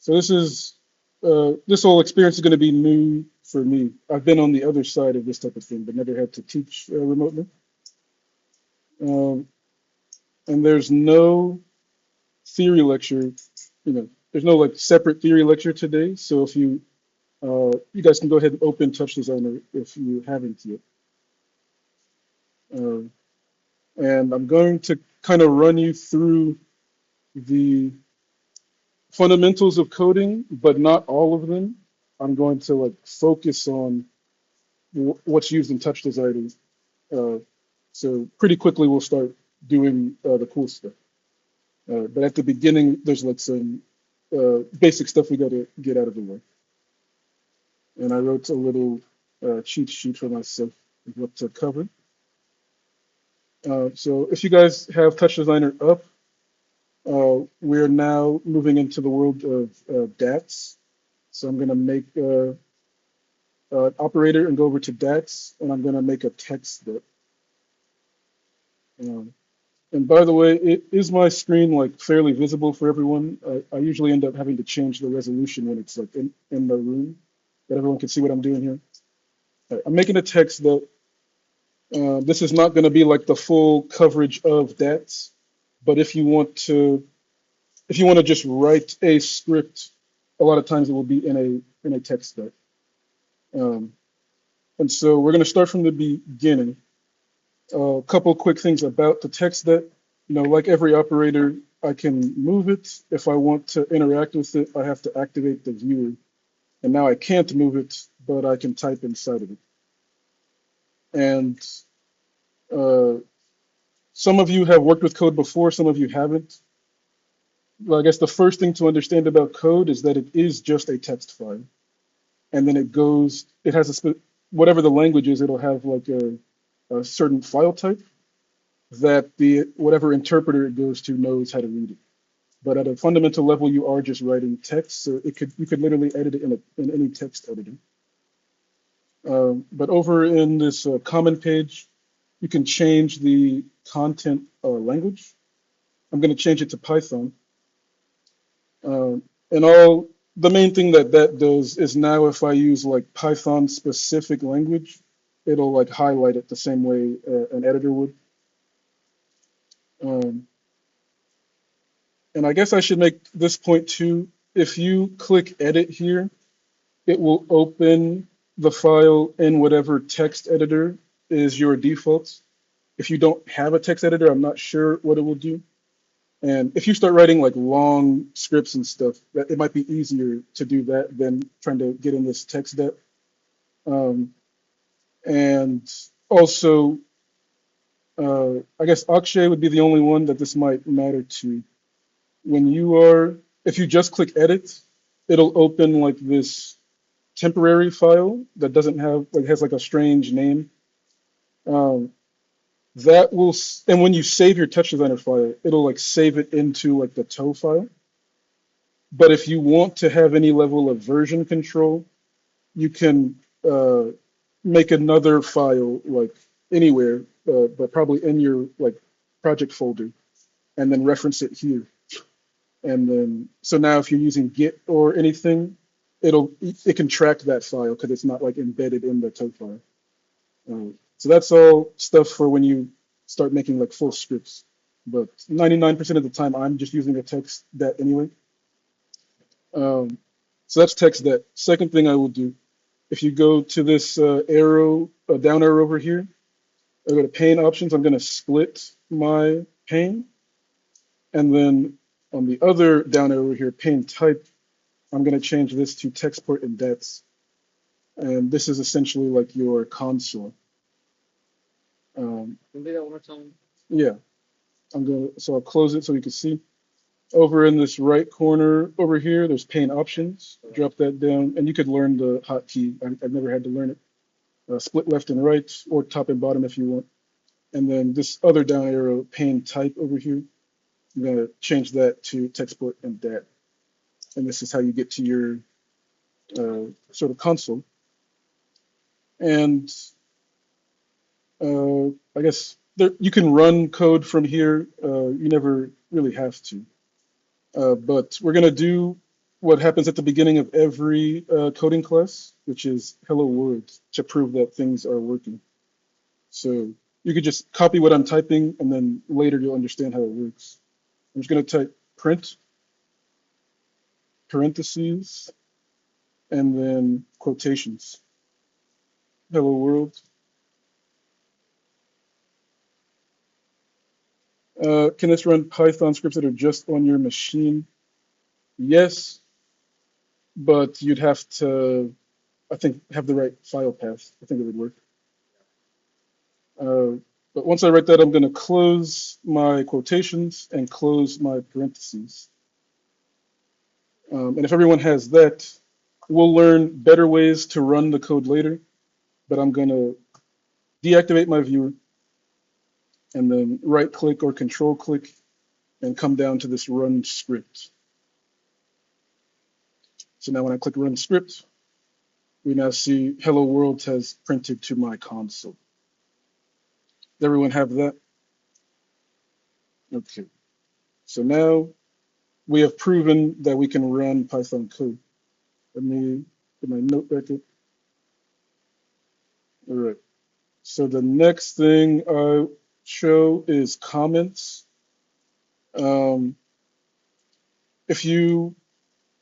So this whole experience is going to be new for me. I've been on the other side of this type of thing, but never had to teach remotely. Um, and there's no theory lecture, there's no like separate theory lecture today. So if you guys can go ahead and open Touch Designer if you haven't yet. Um, and I'm going to kind of run you through the fundamentals of coding, but not all of them. I'm going to like focus on what's used in Touch Designer. Uh, so pretty quickly we'll start doing the cool stuff. But at the beginning, there's like some basic stuff we got to get out of the way. And I wrote a little cheat sheet for myself of what to cover. So if you guys have Touch Designer up, we're now moving into the world of DATs. So I'm going to make an operator and go over to DATs, and I'm going to make a text that. Um, and by the way, is my screen like fairly visible for everyone? I usually end up having to change the resolution when it's like in the room, that everyone can see what I'm doing here. All right, I'm making a text that this is not going to be like the full coverage of DATs, but if you want to just write a script, a lot of times it will be in a text that. Um, and so we're going to start from the beginning. A couple quick things about the text that, like every operator, I can move it. If I want to interact with it, I have to activate the viewer. And now I can't move it, but I can type inside of it. And uh, some of you have worked with code before, some of you haven't. Well, I guess the first thing to understand about code is that it is just a text file. And then it has whatever the language is, it'll have like a certain file type that the whatever interpreter it goes to knows how to read it. But at a fundamental level, you are just writing text, so you could literally edit it in any text editor. But over in this common page, you can change the content language. I'm going to change it to Python. And all the main thing that does is now if I use like Python specific language, it'll like highlight it the same way an editor would. Um, and I guess I should make this point too. If you click edit here, it will open the file in whatever text editor is your default. If you don't have a text editor, I'm not sure what it will do. And if you start writing like long scripts and stuff, that it might be easier to do that than trying to get in this text depth. Um, and also, I guess Akshay would be the only one that this might matter to. If you just click edit, it'll open like this temporary file that doesn't have like has like a strange name. Um, and when you save your Touch Designer file, it'll like save it into like the TOE file. But if you want to have any level of version control, you can make another file like anywhere, but probably in your like project folder, and then reference it here. And then so now if you're using Git or anything, it can track that file because it's not like embedded in the TOE file. So that's all stuff for when you start making like full scripts. But 99% of the time, I'm just using a text that anyway. Um, so that's text that. Second thing I will do, if you go to this down arrow over here, I go to pane options. I'm going to split my pane. And then on the other down arrow here, pane type, I'm going to change this to textport and DATs. And this is essentially like your console. Can do that one more time? Yeah, so I'll close it so you can see. Over in this right corner over here, there's pane options. Drop that down, and you could learn the hotkey. I've never had to learn it. Split left and right, or top and bottom if you want. And then this other down arrow, pane type over here, I'm gonna change that to textport and DAT. And this is how you get to your sort of console. And I guess you can run code from here. You never really have to. But we're going to do what happens at the beginning of every coding class, which is hello world, to prove that things are working. So you could just copy what I'm typing, and then later you'll understand how it works. I'm just going to type print parentheses and then quotations. Hello world. Can this run Python scripts that are just on your machine? Yes, but you'd have to, I think, have the right file path. I think it would work. Uh, but once I write that, I'm going to close my quotations and close my parentheses. And if everyone has that, we'll learn better ways to run the code later. But I'm going to deactivate my viewer and then right click or control click and come down to this run script. So now when I click run script, we now see hello world has printed to my console. Does everyone have that? Okay. So now we have proven that we can run Python code. Let me get my note back up. All right. So the next thing I show is comments. Um, if you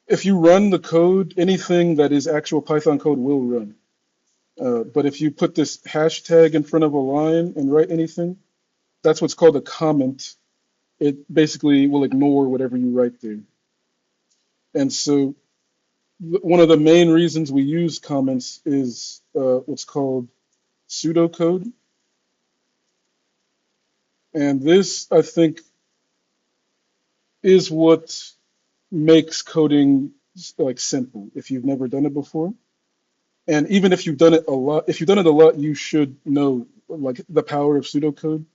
run the code, anything that is actual Python code will run. But if you put this hashtag in front of a line and write anything, that's what's called a comment. It basically will ignore whatever you write there. And so one of the main reasons we use comments is what's called pseudocode. And this, I think, is what makes coding like simple if you've never done it before. And even if you've done it a lot, if you've done it a lot, you should know like the power of pseudocode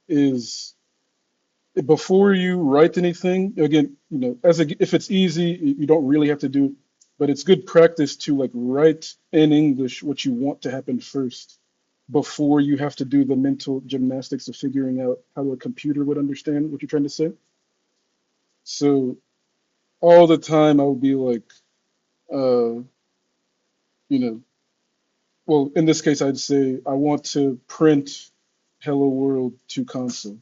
is before you write anything, again, if it's easy, you don't really have to do it, but it's good practice to like write in English what you want to happen first before you have to do the mental gymnastics of figuring out how a computer would understand what you're trying to say. So all the time I would be like, uh, you know, well, in this case, I'd say I want to print hello world to console.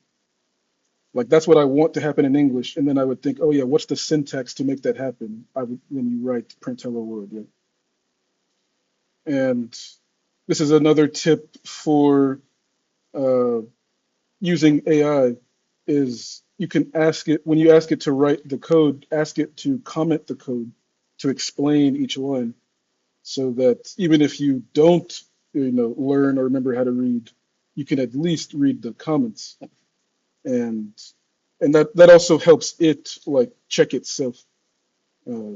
Like that's what I want to happen in English, and then I would think, oh yeah, what's the syntax to make that happen? I would when you write print hello world, yeah. And this is another tip for uh, using AI is you can ask it when you ask it to write the code, ask it to comment the code to explain each line, so that even if you don't, learn or remember how to read, you can at least read the comments, and that also helps it like check itself. Uh,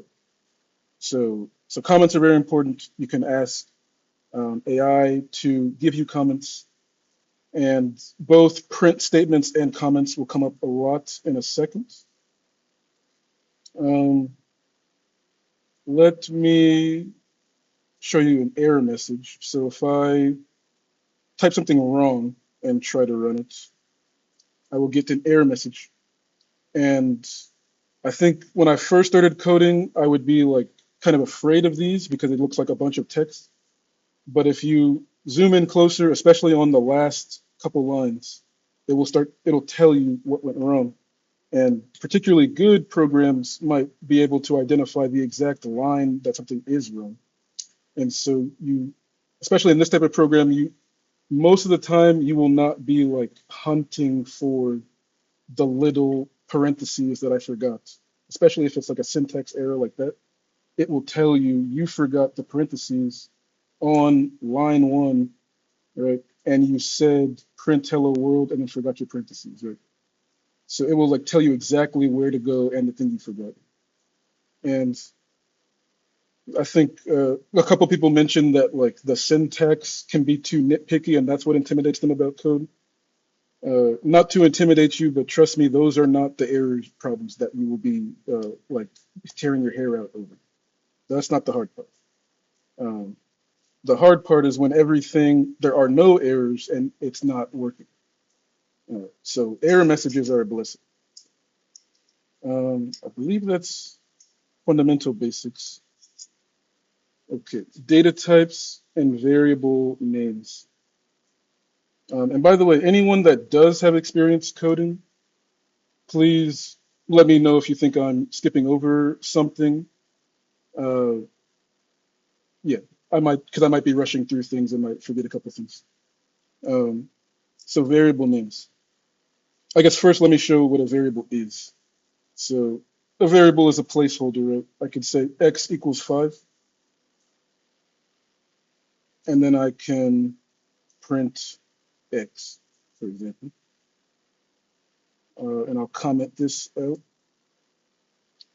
so comments are very important. You can ask AI to give you comments, and both print statements and comments will come up a lot in a second. Um, Let me show you an error message. So if I type something wrong and try to run it, I will get an error message. And I think when I first started coding, I would be like kind of afraid of these because it looks like a bunch of text. But if you zoom in closer, especially on the last couple lines, it'll tell you what went wrong. And particularly good programs might be able to identify the exact line that something is wrong. And so especially in this type of program, most of the time you will not be like hunting for the little parentheses that I forgot, especially if it's like a syntax error like that. It will tell you forgot the parentheses on line one, right? And you said print hello world and then forgot your parentheses, right? So it will like tell you exactly where to go and the thing you forgot. And I think a couple people mentioned that like the syntax can be too nitpicky, and that's what intimidates them about code. Not to intimidate you, but trust me, those are not the error problems that you will be like tearing your hair out over. That's not the hard part. Um, the hard part is when there are no errors and it's not working. So error messages are a blessing. I believe that's fundamental basics. Okay, data types and variable names. And by the way, anyone that does have experience coding, please let me know if you think I'm skipping over something. Uh, yeah, I might, because I might be rushing through things and might forget a couple things. Um, so variable names. I guess first let me show what a variable is. So a variable is a placeholder, right? I could say x equals 5, and then I can print x, for example. And I'll comment this out.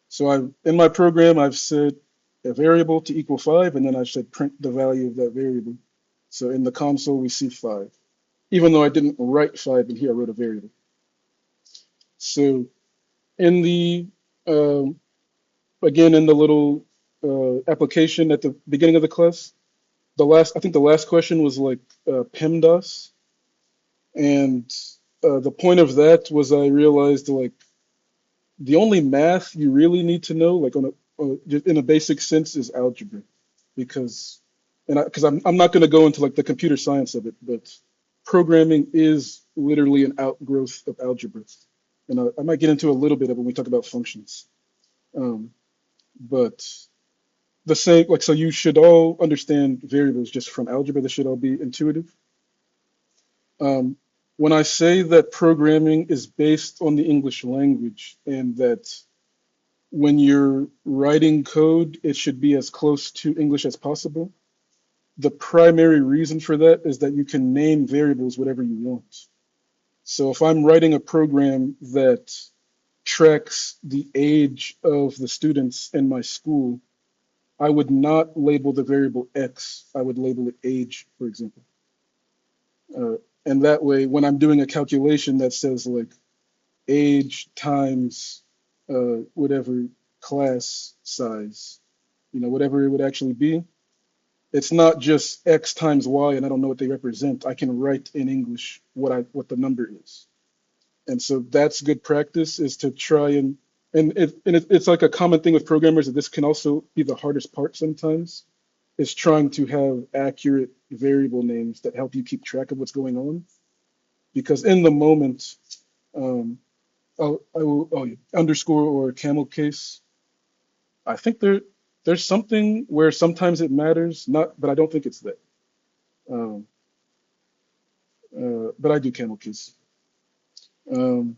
So in my program, I've set a variable to equal 5, and then I've said print the value of that variable. So in the console, we see 5, even though I didn't write 5 in here, I wrote a variable. So in the, um, again, in the little application at the beginning of the class, I think the last question was like PEMDAS. And the point of that was I realized like the only math you really need to know, like just in a basic sense, is algebra, because because I'm not going to go into like the computer science of it, but programming is literally an outgrowth of algebra, and I might get into a little bit of it when we talk about functions. Um, but the same, like, so you should all understand variables just from algebra. This should all be intuitive. Um, when I say that programming is based on the English language and that when you're writing code, it should be as close to English as possible. The primary reason for that is that you can name variables whatever you want. So if I'm writing a program that tracks the age of the students in my school, I would not label the variable X. I would label it age, for example. Uh, and that way, when I'm doing a calculation that says like age times whatever class size, whatever it would actually be. It's not just X times Y and I don't know what they represent. I can write in English what the number is. And so that's good practice, is to try it's like a common thing with programmers that this can also be the hardest part sometimes, is trying to have accurate variable names that help you keep track of what's going on. Because in the moment, um, yeah, underscore or camel case. I think there's something where sometimes it matters, not, but I don't think it's that. Um, but I do camel case. Um,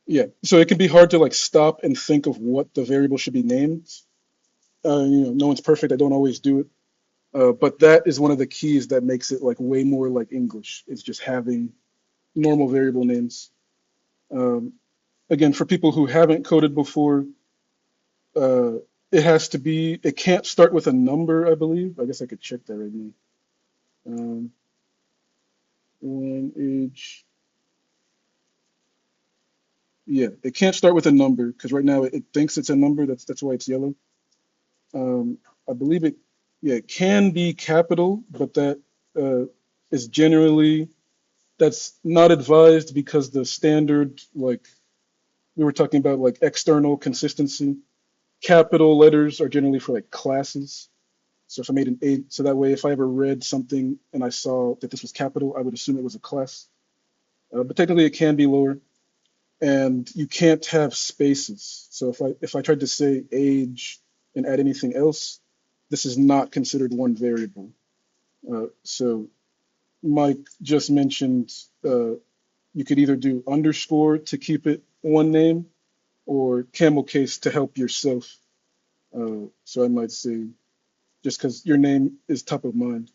yeah, so it can be hard to like stop and think of what the variable should be named. No one's perfect. I don't always do it. But that is one of the keys that makes it like way more like English. It's just having normal variable names. Um, Again, for people who haven't coded before, uh, it can't start with a number, I believe. I guess I could check that right now. Um, age, yeah, it can't start with a number because right now it thinks it's a number. That's why it's yellow. Um, I believe yeah, it can be capital, but uh, is generally, that's not advised because the standard, like we were talking about, like external consistency, capital letters are generally for like classes. So if I made an eight, so that way if I ever read something and I saw that this was capital, I would assume it was a class. But technically it can be lower, and you can't have spaces. So if I tried to say age and add anything else, this is not considered one variable. So Mike just mentioned you could either do underscore to keep it one name or camel case to help yourself. So I might say, just because your name is top of mind,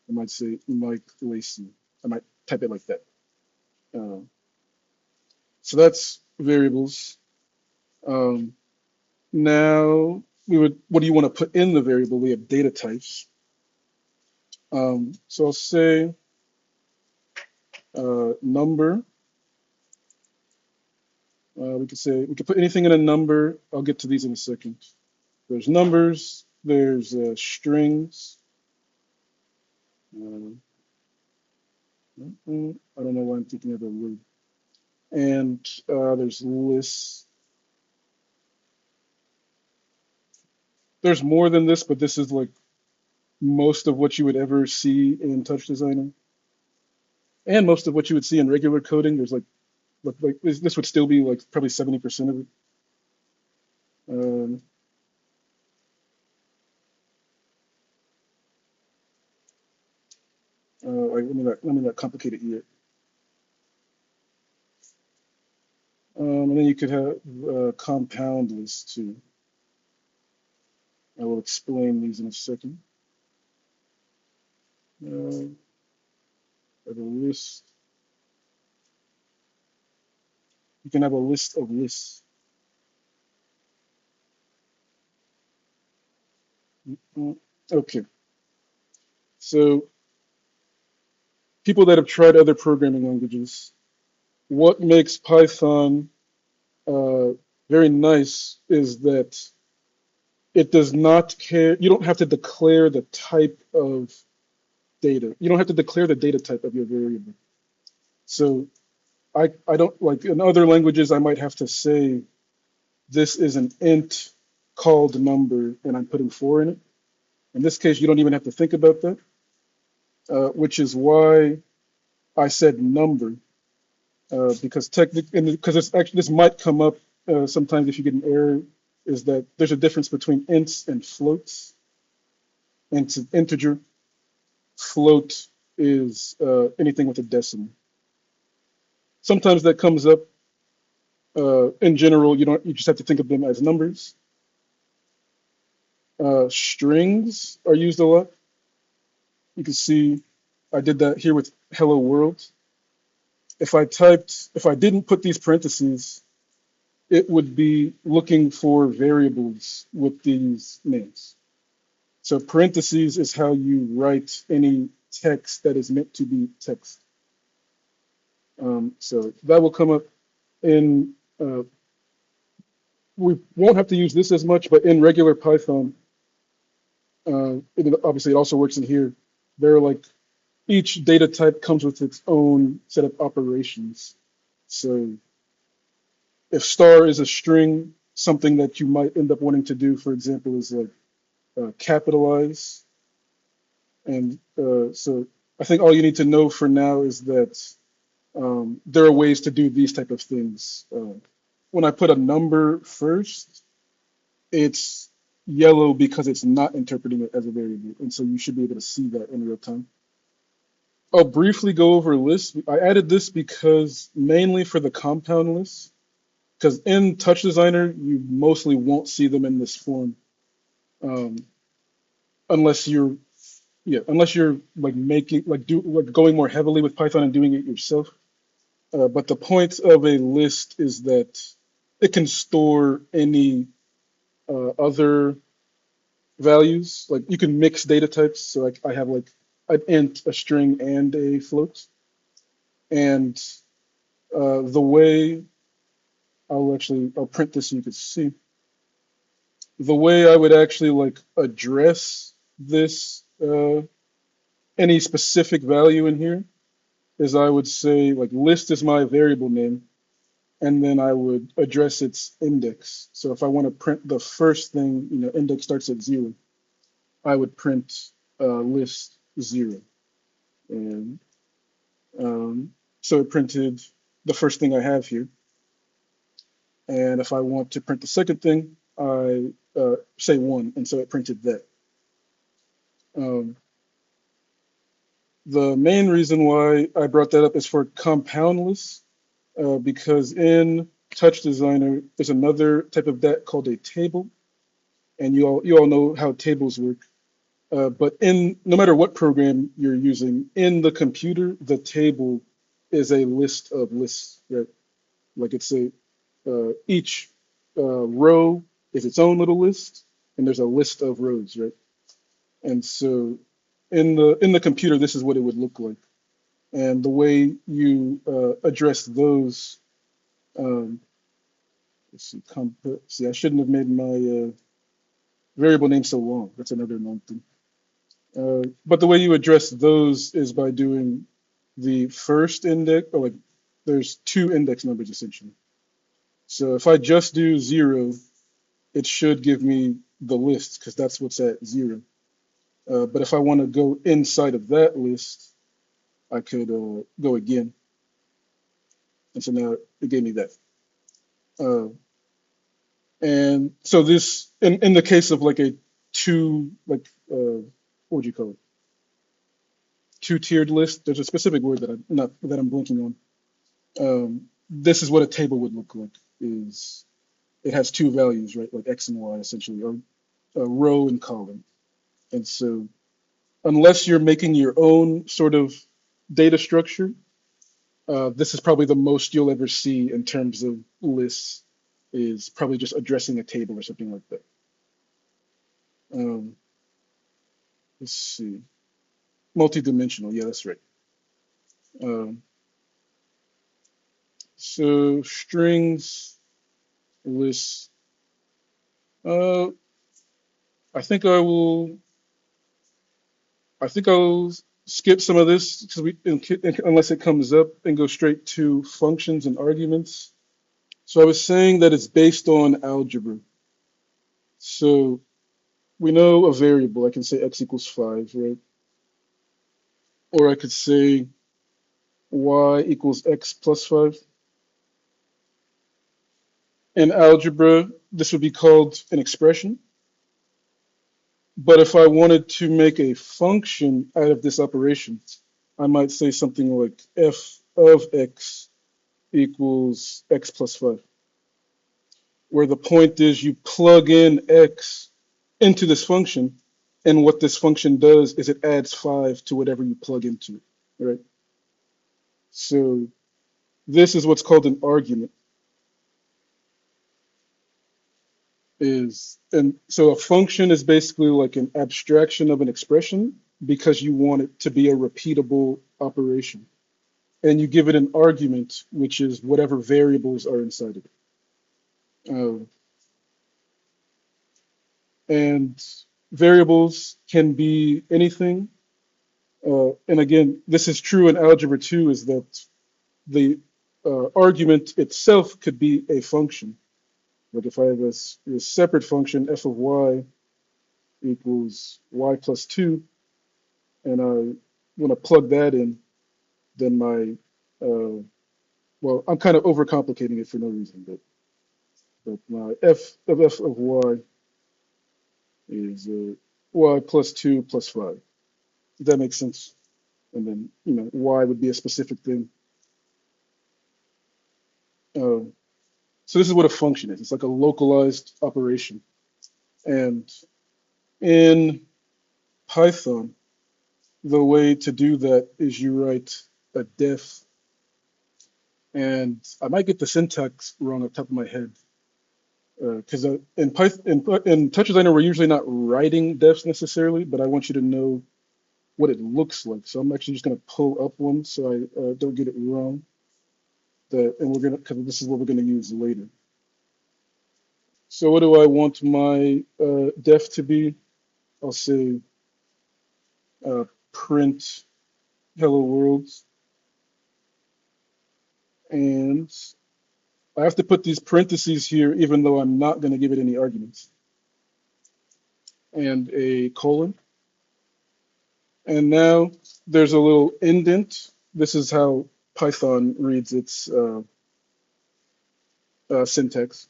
I might say Mike Lacey. I might type it like that. Uh, so that's variables. Um, Now what do you want to put in the variable? We have data types. So I'll say number. We could put anything in a number. I'll get to these in a second. There's numbers. There's strings. Uh, I don't know why I'm thinking of a word. And there's lists. There's more than this, but this is like most of what you would ever see in Touch Designer, and most of what you would see in regular coding. There's like this would still be like probably 70% of it. Um, like, let me not complicate it yet. And then you could have compound lists too. I will explain these in a second. Uh, have a list. You can have a list of lists. Mm, Okay, so people that have tried other programming languages, what makes Python uh, very nice is that it does not care. You don't have to declare the type of data. You don't have to declare the data type of your variable. So I don't like in other languages, I might have to say this is an int called number and I'm putting 4 in it. In this case, you don't even have to think about that, which is why I said number, because technically, because it's actually this might come up sometimes if you get an error, is that there's a difference between ints and floats. Int is integer, float is anything with a decimal. Sometimes that comes up. In general, you just have to think of them as numbers. Strings are used a lot. You can see I did that here with hello world. If I didn't put these parentheses, it would be looking for variables with these names. So parentheses is how you write any text that is meant to be text. So that will come up in, we won't have to use this as much, but in regular Python, obviously it also works in here. They're like each data type comes with its own set of operations. So if star is a string, something that you might end up wanting to do, for example, is like capitalize. And so I think all you need to know for now is that there are ways to do these type of things. When I put a number first, it's yellow because it's not interpreting it as a variable. And so you should be able to see that in real time. I'll briefly go over lists. I added this because mainly for the compound lists, because in Touch Designer, you mostly won't see them in this form um, unless unless you're like going more heavily with Python and doing it yourself. But the point of a list is that it can store any other values. Like you can mix data types. So like I have like an int, a string, and a float. And the way I'll print this so you can see the way I would actually like address this any specific value in here is I would say like list is my variable name, and then I would address its index. So if I want to print the first thing, index starts at 0, I would print list 0. And so it printed the first thing I have here. And if I want to print the second thing, I say 1, and so it printed that. Um, the main reason why I brought that up is for compound lists, because in Touch Designer, there's another type of that called a table, and you all know how tables work. But in no matter what program you're using, in the computer, the table is a list of lists, right? Like it's each row is its own little list, and there's a list of rows, right? And so in the computer, this is what it would look like. And the way you address those, um, let's see, see, I shouldn't have made my variable name so long. That's another annoying thing. But the way you address those is by doing the first index, or like there's two index numbers essentially. So if I just do 0, it should give me the list because that's what's at 0. But if I want to go inside of that list, I could go again. And so now it gave me that. Uh, and so this, in the case of like a two, like, what would you call it? Two-tiered list. There's a specific word that I'm blinking on. This is what a table would look like. Is it has two values, right? Like X and Y essentially, or a row and column. And so unless you're making your own sort of data structure, this is probably the most you'll ever see in terms of lists, is probably just addressing a table or something like that. Um, let's see. Multi-dimensional, yeah, that's right. Um, so strings, lists. Uh, I think I will. I think I'll skip some of this because unless it comes up, and go straight to functions and arguments. So I was saying that it's based on algebra. So we know a variable. I can say x equals 5, right? Or I could say y equals x plus 5. In algebra, this would be called an expression. But if I wanted to make a function out of this operation, I might say something like f of x equals x plus 5, where the point is you plug in x into this function, and what this function does is it adds 5 to whatever you plug into it, right? So this is what's called an argument. And so a function is basically like an abstraction of an expression because you want it to be a repeatable operation. And you give it an argument, which is whatever variables are inside of it. And variables can be anything. And again, this is true in algebra too, is that the argument itself could be a function. Like if I have a separate function, f of y equals y plus 2, and I want to plug that in, then well, I'm kind of overcomplicating it for no reason, but my f of y is y plus 2 plus 5. If that makes sense. And then, y would be a specific thing. Uh, so this is what a function is. It's like a localized operation. And in Python, the way to do that is you write a def, and I might get the syntax wrong off the top of my head, because in Python, in TouchDesigner, we're usually not writing defs necessarily, but I want you to know what it looks like. So I'm actually just going to pull up one so I don't get it wrong. And we're gonna, because this is what we're going to use later. So what do I want my def to be? I'll say print hello world, and I have to put these parentheses here even though I'm not going to give it any arguments, and a colon. And now there's a little indent. This is how Python reads its syntax.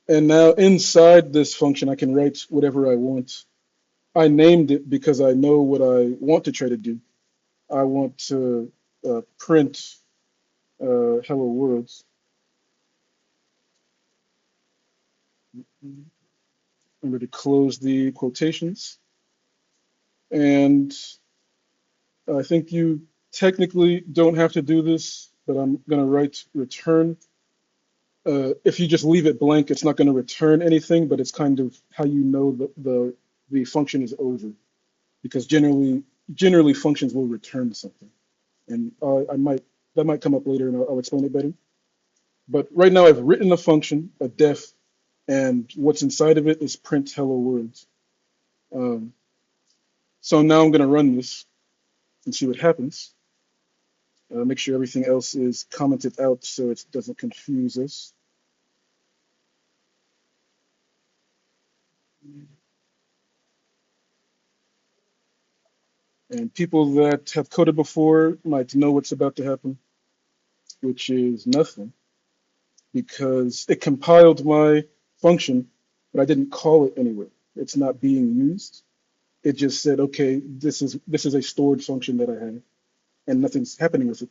And now inside this function, I can write whatever I want. I named it because I know what I want to try to do. I want to print hello world. I'm going to close the quotations. And I think you technically don't have to do this, but I'm going to write return. If you just leave it blank, it's not going to return anything, but it's kind of how you know that the function is over, because generally functions will return something, and that might come up later, and I'll explain it better. But right now, I've written a function, a def, and what's inside of it is print hello world. Um, so now I'm going to run this and see what happens. Make sure everything else is commented out so it doesn't confuse us. And people that have coded before might know what's about to happen, which is nothing, because it compiled my function, but I didn't call it anywhere. It's not being used. It just said, okay, this is a stored function that I have, and nothing's happening with it.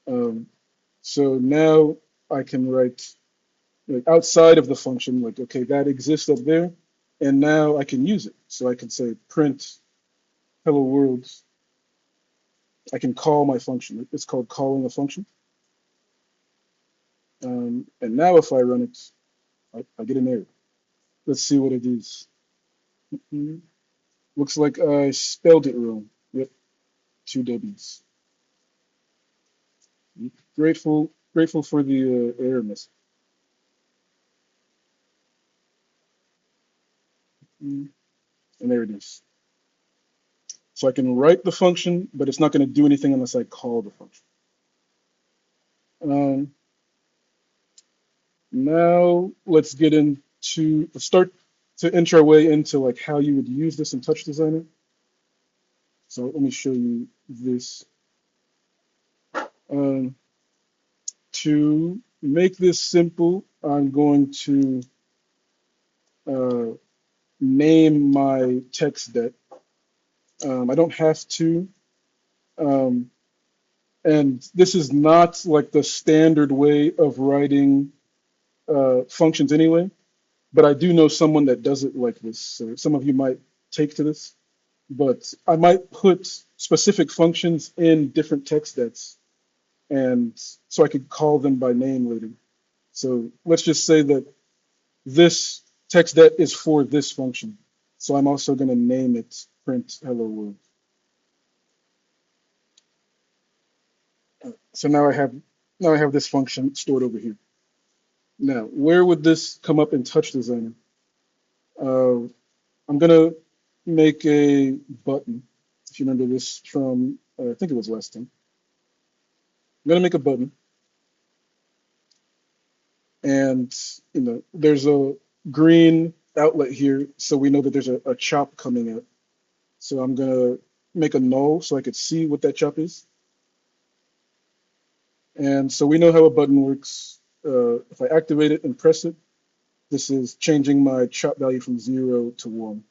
Um, so now I can write like outside of the function, like, okay, that exists up there, and now I can use it. So I can say print hello world. I can call my function. It's called calling a function. And now if I run it, I get an error. Let's see what it is. Mhm. Looks like I spelled it wrong. Yep, two W's. Grateful for the error message. And there it is. So I can write the function, but it's not going to do anything unless I call the function. Um, Now let's start to inch our way into like how you would use this in Touch Designer. So let me show you this. Um, to make this simple, I'm going to uh, name my text det. I don't have to. Um, and this is not like the standard way of writing functions anyway, but I do know someone that does it like this. So some of you might take to this, but I might put specific functions in different text dets, and so I could call them by name later. So let's just say that this text det is for this function. So I'm also going to name it print hello world. So now I have this function stored over here. Now, where would this come up in Touch Designer? Uh, I'm gonna make a button. If you remember this from, I think it was last time. I'm gonna make a button, and there's a green outlet here, so we know that there's a chop coming out. So I'm gonna make a null so I could see what that chop is. And so we know how a button works. If I activate it and press it, this is changing my chop value from 0 to 1,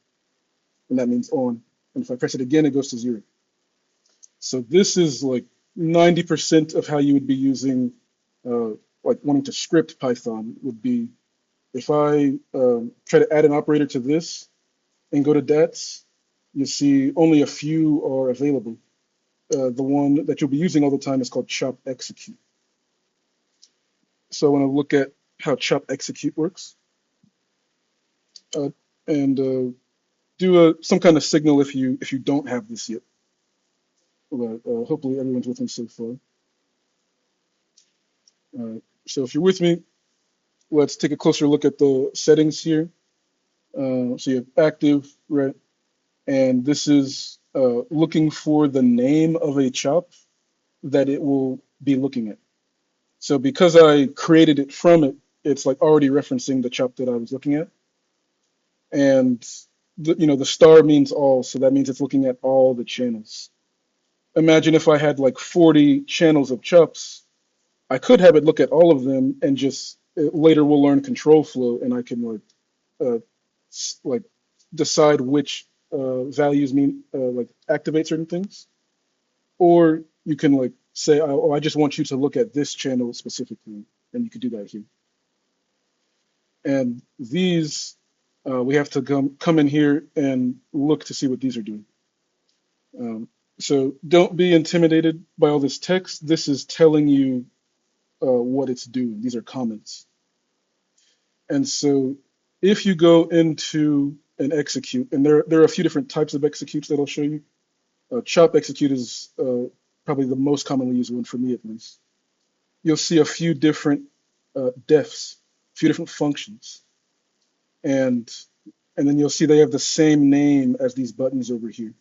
and that means on. And if I press it again, it goes to 0. So this is like 90% of how you would be using, uh, like wanting to script Python would be if I try to add an operator to this and go to DATS, you see only a few are available. The one that you'll be using all the time is called chop execute. So I want to look at how chop execute works, uh, and do some kind of signal if you don't have this yet. But hopefully everyone's with me so far. So if you're with me, let's take a closer look at the settings here. So you have active, right? And this is looking for the name of a chop that it will be looking at. So because I created it from it, it's like already referencing the chop that I was looking at. And the star means all, so that means it's looking at all the channels. Imagine if I had like 40 channels of chops, I could have it look at all of them and just later we'll learn control flow and I can uh, like decide which values mean like activate certain things, or you can like say, oh, I just want you to look at this channel specifically, and you could do that here. And these we have to come in here and look to see what these are doing. So don't be intimidated by all this text. This is telling you what it's doing. These are comments. And so if you go into an execute, and there are a few different types of executes that I'll show you. Chop execute is probably the most commonly used one for me at least. You'll see a few different defs, a few different functions, and then you'll see they have the same name as these buttons over here.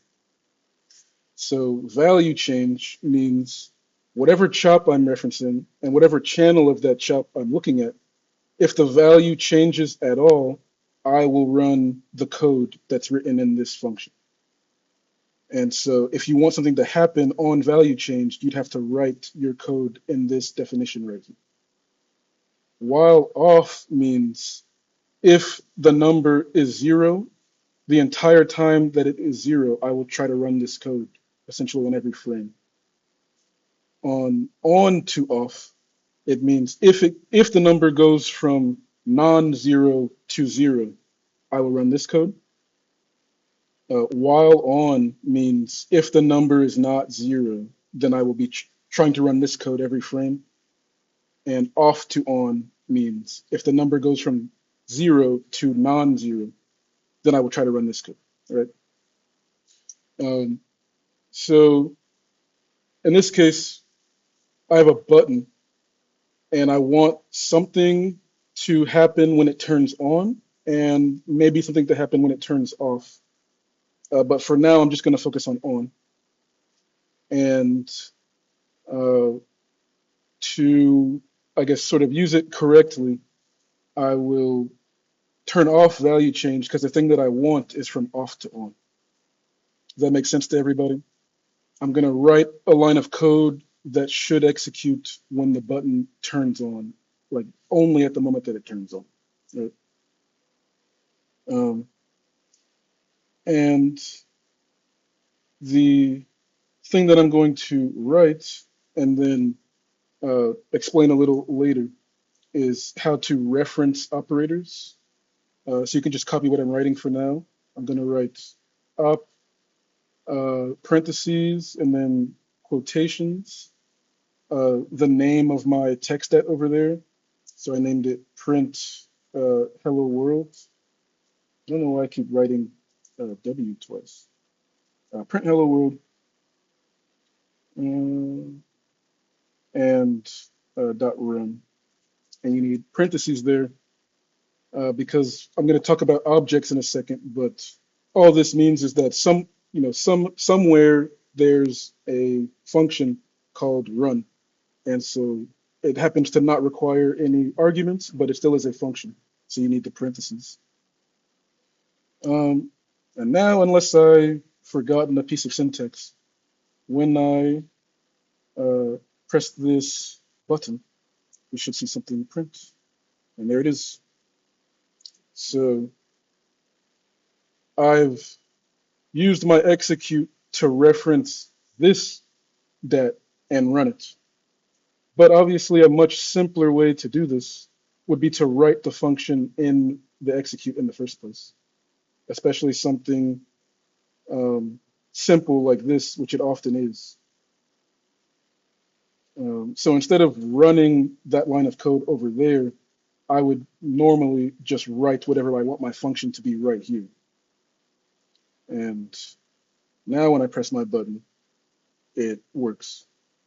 So value change means whatever chop I'm referencing and whatever channel of that chop I'm looking at, if the value changes at all, I will run the code that's written in this function. And so if you want something to happen on value change, you'd have to write your code in this definition right here. While off means if the number is zero, the entire time that it is zero, I will try to run this code essentially in every frame. On to off, it means if the number goes from non-zero to zero, I will run this code. While on means if the number is not zero, then I will be trying to run this code every frame. And off to on means if the number goes from zero to non-zero, then I will try to run this code. Right? Um, so in this case, I have a button and I want something to happen when it turns on and maybe something to happen when it turns off. But for now, I'm just going to focus on. And uh, to, I guess, sort of use it correctly, I will turn off value change because the thing that I want is from off to on. Does that make sense to everybody? I'm going to write a line of code that should execute when the button turns on, like only at the moment that it turns on. Right? Um, and the thing that I'm going to write and then explain a little later is how to reference operators. So you can just copy what I'm writing for now. I'm going to write up parentheses and then quotations, the name of my TextEt over there. So I named it print hello world. I don't know why I keep writing W twice. Print hello world and dot run. And you need parentheses there because I'm going to talk about objects in a second, but all this means is that somewhere there's a function called run, and so it happens to not require any arguments, but it still is a function, so you need the parentheses. And now, unless I've forgotten a piece of syntax, when I press this button, we should see something print, and there it is. So I've used my execute to reference this det and run it. But obviously, a much simpler way to do this would be to write the function in the execute in the first place, especially something simple like this, which it often is. So instead of running that line of code over there, I would normally just write whatever I want my function to be right here. And now when I press my button, it works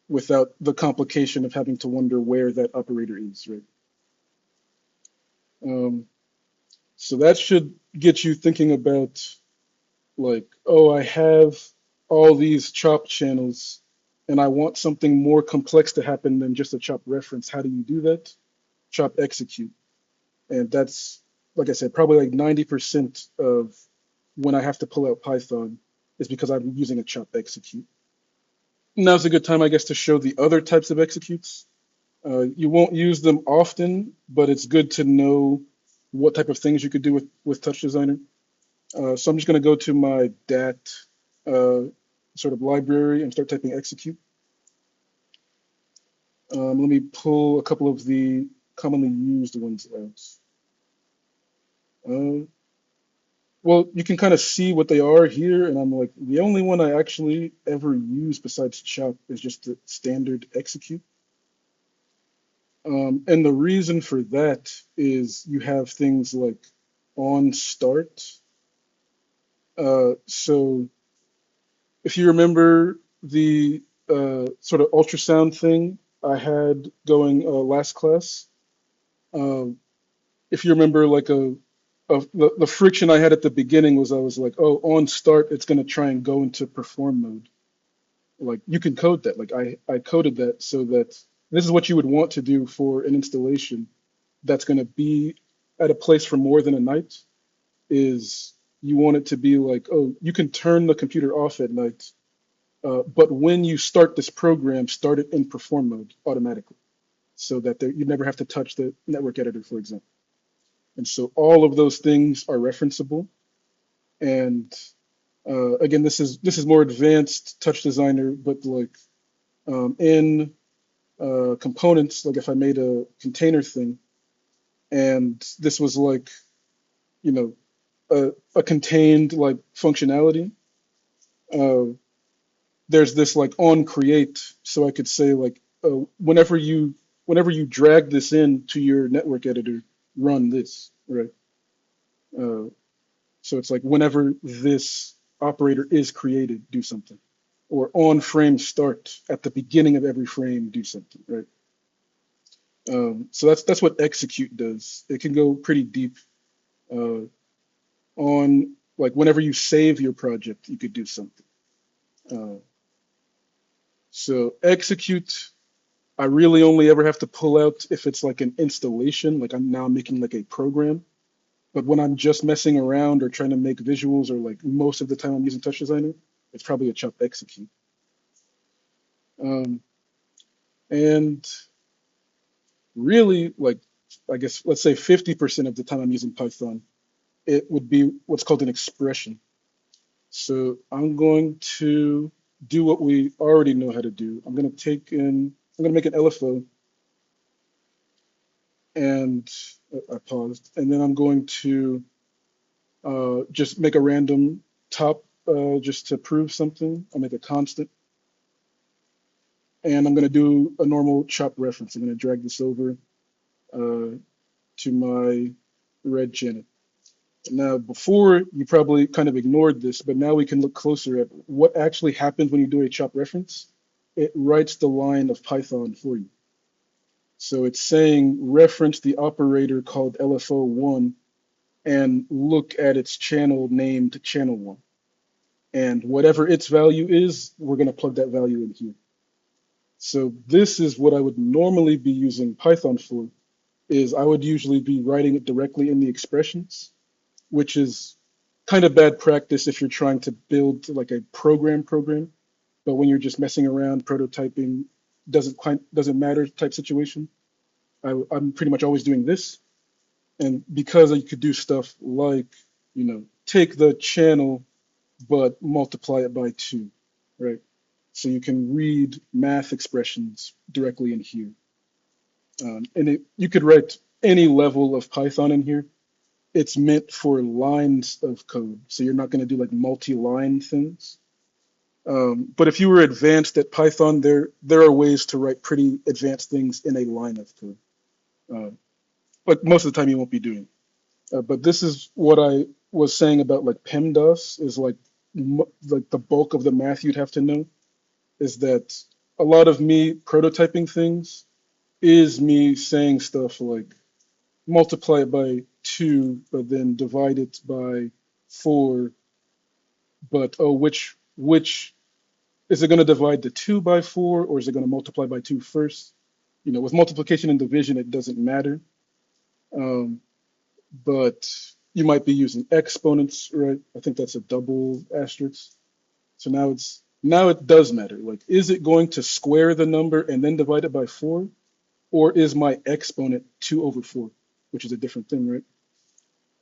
without the complication of having to wonder where that operator is, right? So that should get you thinking about like, oh, I have all these chop channels and I want something more complex to happen than just a chop reference. How do you do that? Chop execute. And that's, like I said, probably like 90% of when I have to pull out Python is because I'm using a chop execute. Now's a good time, I guess, to show the other types of executes. You won't use them often, but it's good to know what type of things you could do with Touch Designer. So I'm just going to go to my DAT sort of library and start typing execute. Let me pull a couple of the commonly used ones out. Well, you can kind of see what they are here, and I'm like, the only one I actually ever use besides chop is just the standard execute. And the reason for that is you have things like on start. So if you remember the sort of ultrasound thing I had going last class, if you remember like the friction I had at the beginning was I was like, oh, on start, it's going to try and go into perform mode. Like you can code that. Like I coded that so that this is what you would want to do for an installation that's going to be at a place for more than a night. is you want it to be like, oh, you can turn the computer off at night, but when you start this program, start it in perform mode automatically, so that you never have to touch the network editor, for example. And so all of those things are referenceable. And again, this is more advanced touch designer, but like in components, like if I made a container thing and this was like, you know, a contained like functionality, uh, there's this like on create, so I could say like whenever you drag this in to your network editor, run this, right? Uh, so it's like whenever this operator is created, do something, or on frame start at the beginning of every frame, do something, right? So that's what execute does. It can go pretty deep uh, on like whenever you save your project, you could do something. Uh, so execute, I really only ever have to pull out if it's like an installation, like I'm now making like a program. But when I'm just messing around or trying to make visuals, or like most of the time I'm using Touch Designer, it's probably a chop execute. Um, and really, like I guess let's say 50% of the time I'm using Python, it would be what's called an expression. So I'm going to do what we already know how to do. I'm going to make an LFO, and I paused, and then I'm going to just make a random top just to prove something. I'll make a constant, and I'm going to do a normal chop reference. I'm going to drag this over uh, to my red channel. Now, before you probably kind of ignored this, but now we can look closer at what actually happens when you do a chop reference. It writes the line of Python for you. So it's saying reference the operator called LFO1 and look at its channel named channel1. And whatever its value is, we're going to plug that value in here. So this is what I would normally be using Python for, is I would usually be writing it directly in the expressions, which is kind of bad practice if you're trying to build like a program. But when you're just messing around, prototyping, doesn't matter type situation, I'm pretty much always doing this. And because you could do stuff like, take the channel but multiply it by two, right? So you can read math expressions directly in here. You could write any level of Python in here. It's meant for lines of code, so you're not going to do like multi-line things. But if you were advanced at Python, there are ways to write pretty advanced things in a line of code. Uh, but most of the time you won't be doing. But this is what I was saying about like PEMDAS is like the bulk of the math you'd have to know is that a lot of me prototyping things is me saying stuff like multiply it by two, but then divide it by four. But oh, which is it going to divide the two by four, or is it going to multiply by two first? With multiplication and division, it doesn't matter. Um, but you might be using exponents, right? I think that's a double asterisk. So now it does matter. Like, is it going to square the number and then divide it by four, or is my exponent 2/4, which is a different thing, right?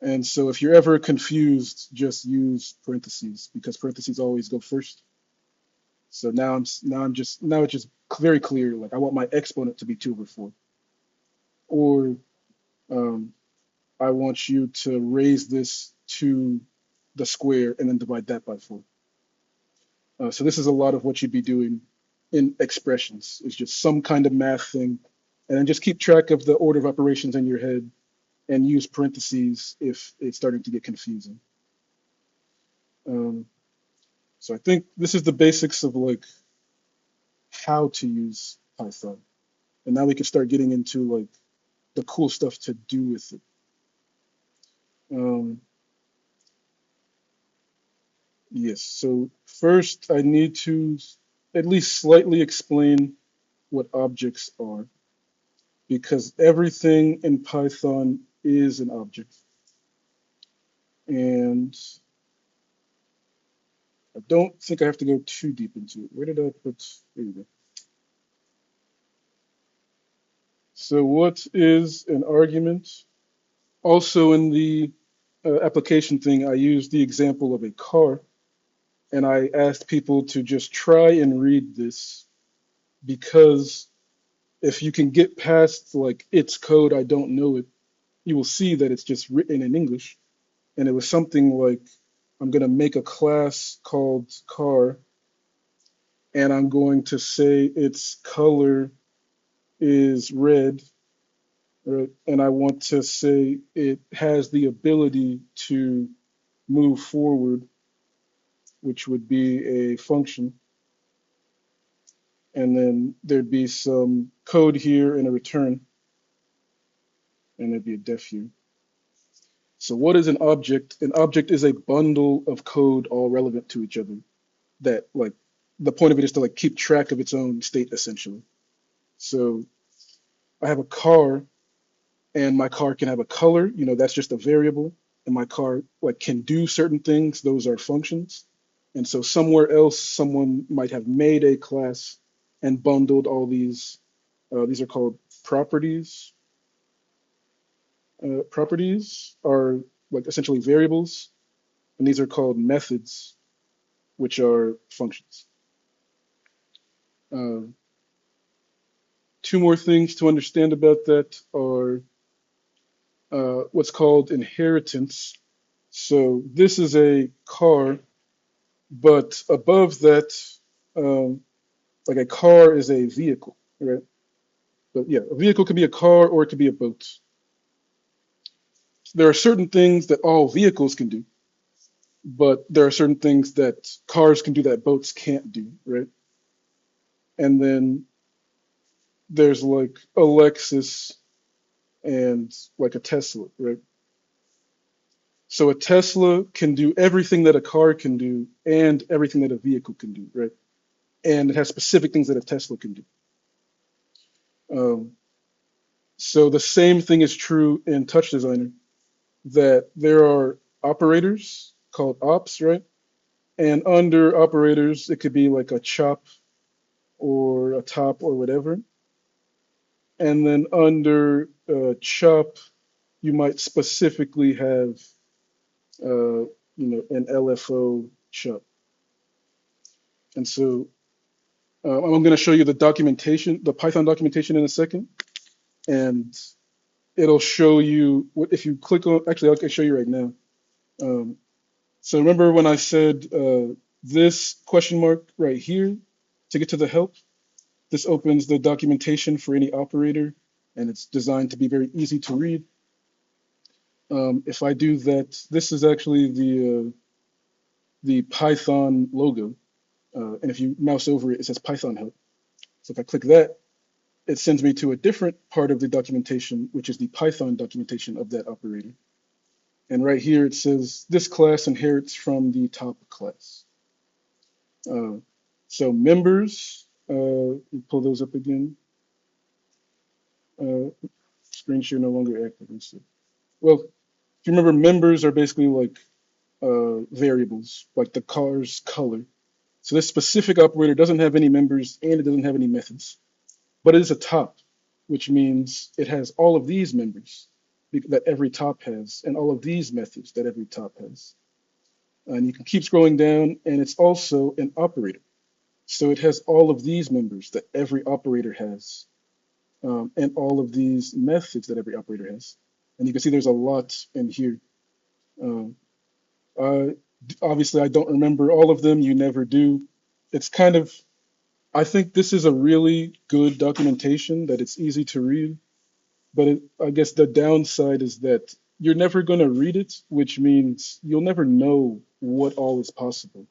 And so if you're ever confused, just use parentheses because parentheses always go first. So now it's just very clear. Like I want my exponent to be 2/4, or um, I want you to raise this to the square and then divide that by four. So this is a lot of what you'd be doing in expressions. It's just some kind of math thing, and then just keep track of the order of operations in your head and use parentheses if it's starting to get confusing. Um, so I think this is the basics of like how to use Python, and now we can start getting into like the cool stuff to do with it. Um, yes. So first, I need to at least slightly explain what objects are, because everything in Python is an object. and I don't think I have to go too deep into it. Where did I put? There you go. So what is an argument? Also in the application thing, I used the example of a car, and I asked people to just try and read this because if you can get past like its code, I don't know it, you will see that it's just written in English. And it was something like, I'm going to make a class called car, and I'm going to say its color is red, right? And I want to say it has the ability to move forward, which would be a function. And then there'd be some code here and a return, and there'd be a def here. So what is an object? An object is a bundle of code all relevant to each other that like the point of it is to like keep track of its own state essentially. So I have a car and my car can have a color, that's just a variable, and my car like can do certain things, those are functions. And so somewhere else someone might have made a class and bundled all these are called properties. Properties are like essentially variables, and these are called methods, which are functions. Uh, Two more things to understand about that are what's called inheritance. So this is a car, but above that, um, like a car is a vehicle, right? But yeah, a vehicle could be a car or it could be a boat. There are certain things that all vehicles can do, but there are certain things that cars can do that boats can't do, right? And then there's like a Lexus and like a Tesla, right? So a Tesla can do everything that a car can do and everything that a vehicle can do, right? And it has specific things that a Tesla can do. Um, so the same thing is true in Touch Designer, that there are operators called ops, right? And under operators, it could be like a chop or a top or whatever. And then under chop, you might specifically have, an LFO chop. And so I'm going to show you the documentation, the Python documentation in a second, and it'll show you what if you click on. Actually, I can show you right now. Um, so remember when I said this question mark right here to get to the help? This opens the documentation for any operator, and it's designed to be very easy to read. If I do that, this is actually the Python logo, and if you mouse over it, it says Python help. So if I click that, it sends me to a different part of the documentation, which is the Python documentation of that operator. And right here it says this class inherits from the top class. Uh, so members, pull those up again. Uh, Screen share no longer active. Well, if you remember, members are basically like variables, like the car's color. So this specific operator doesn't have any members and it doesn't have any methods, but it is a top, which means it has all of these members that every top has, and all of these methods that every top has. And you can keep scrolling down, and it's also an operator. So it has all of these members that every operator has, and all of these methods that every operator has. And you can see there's a lot in here. Um, I, Obviously, I don't remember all of them. You never do. It's kind of, I think this is a really good documentation that it's easy to read. But I guess the downside is that you're never going to read it, which means you'll never know what all is possible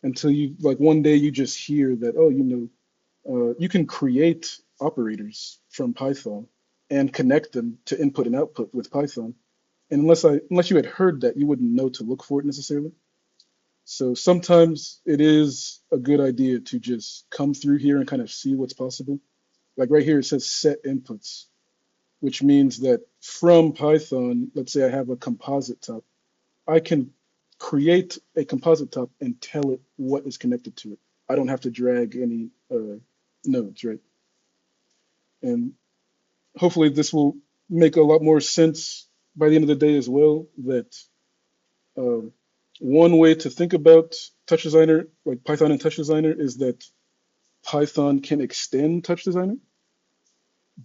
until you, like one day you just hear that, oh, you can create operators from Python and connect them to input and output with Python. And unless you had heard that, you wouldn't know to look for it necessarily. So sometimes it is a good idea to just come through here and kind of see what's possible. Like right here, it says set inputs, which means that from Python, let's say I have a composite top, I can create a composite top and tell it what is connected to it. I don't have to drag any nodes, right? And hopefully this will make a lot more sense by the end of the day as well, that um, one way to think about Touch Designer, like Python and Touch Designer, is that Python can extend Touch Designer,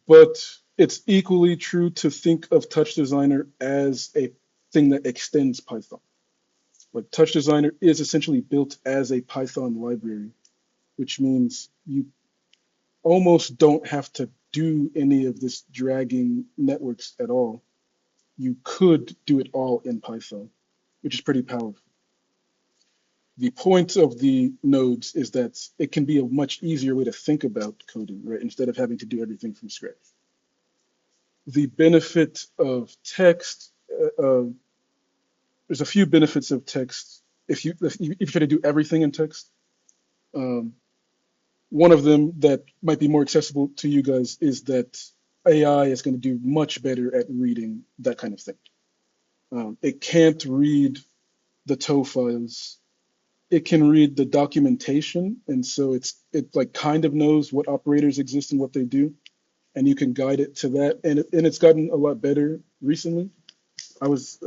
but it's equally true to think of Touch Designer as a thing that extends Python. Like Touch Designer is essentially built as a Python library, which means you almost don't have to do any of this dragging networks at all. You could do it all in Python, which is pretty powerful. The point of the nodes is that it can be a much easier way to think about coding, right? Instead of having to do everything from scratch. The benefit of text, there's a few benefits of text. If you try to do everything in text, um, one of them that might be more accessible to you guys is that AI is going to do much better at reading that kind of thing. It can't read the TOE files. It can read the documentation, and so it like kind of knows what operators exist and what they do, and you can guide it to that. And it's gotten a lot better recently. I was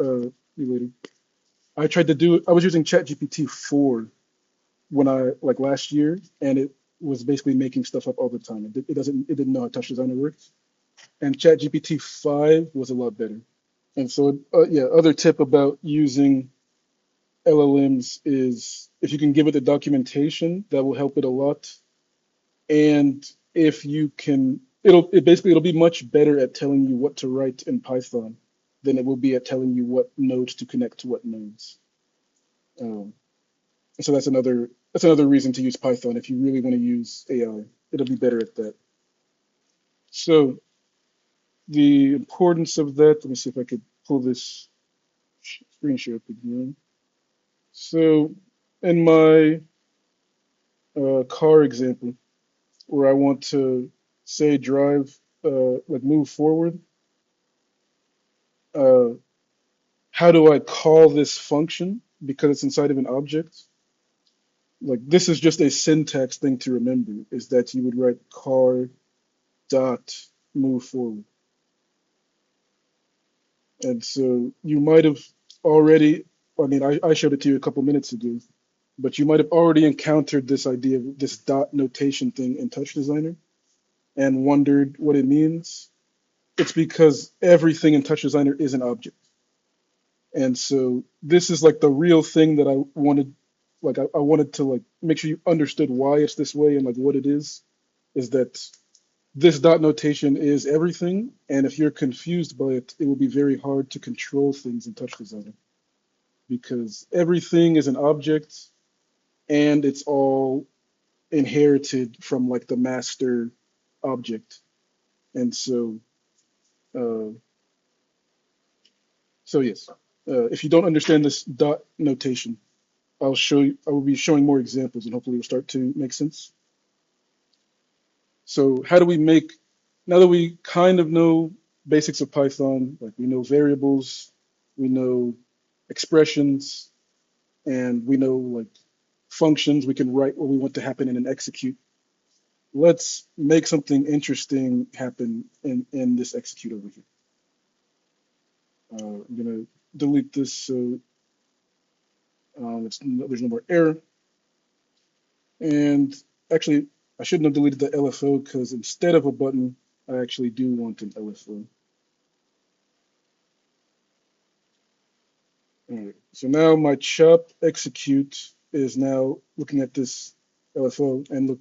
related. I tried to do it. I was using ChatGPT 4 when I like last year, and it was basically making stuff up all the time. It didn't know how Touch Designer works. And ChatGPT 5 was a lot better. And so yeah, other tip about using LLMs is if you can give it the documentation, that will help it a lot. And if you can, it'll be much better at telling you what to write in Python than it will be at telling you what nodes to connect to what nodes. Um, so that's another reason to use Python if you really want to use AI. It'll be better at that. So the importance of that, let me see if I could pull this screen share up again. So in my car example, where I want to say drive, like move forward, uh, how do I call this function? Because it's inside of an object. Like this is just a syntax thing to remember, is that you would write car dot move forward. And so you might have already, I mean, I showed it to you a couple minutes ago, but you might have already encountered this idea of this dot notation thing in Touch Designer and wondered what it means. It's because everything in Touch Designer is an object. And so this is like the real thing that I wanted, like I wanted to like make sure you understood why it's this way and like what it is that this dot notation is everything. And if you're confused by it, it will be very hard to control things in Touch Designer because everything is an object and it's all inherited from like the master object. And uh, so yes, if you don't understand this dot notation, I'll show you, I will be showing more examples and hopefully it'll start to make sense. So how do we make, now that we kind of know basics of Python, like we know variables, we know expressions, and we know like functions, we can write what we want to happen in an execute. Let's make something interesting happen in this execute over here. I'm gonna delete this so there's no more error. And actually, I shouldn't have deleted the LFO because instead of a button, I actually do want an LFO. All right, so now my chop execute is now looking at this LFO, and look,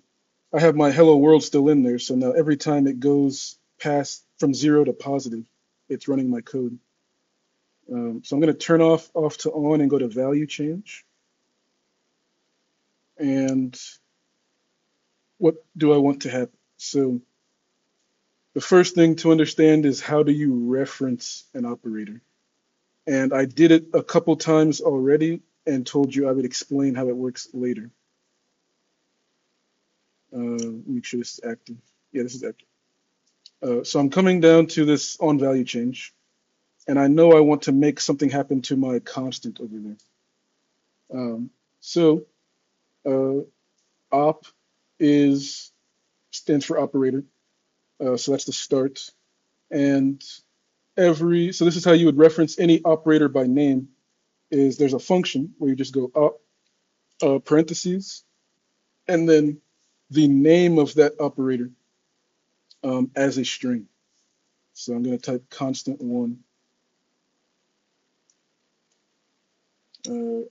I have my hello world still in there. So now every time it goes past from 0 to positive, it's running my code. So I'm going to turn off to on and go to value change. And what do I want to happen? So the first thing to understand is how do you reference an operator? And I did it a couple times already and told you I would explain how it works later. Make sure this is active. Yeah, this is active. So I'm coming down to this on value change, and I know I want to make something happen to my constant over there. Um, so uh, op is stands for operator. So that's the start. And so this is how you would reference any operator by name is there's a function where you just go op parentheses and then the name of that operator as a string. So I'm going to type constant one.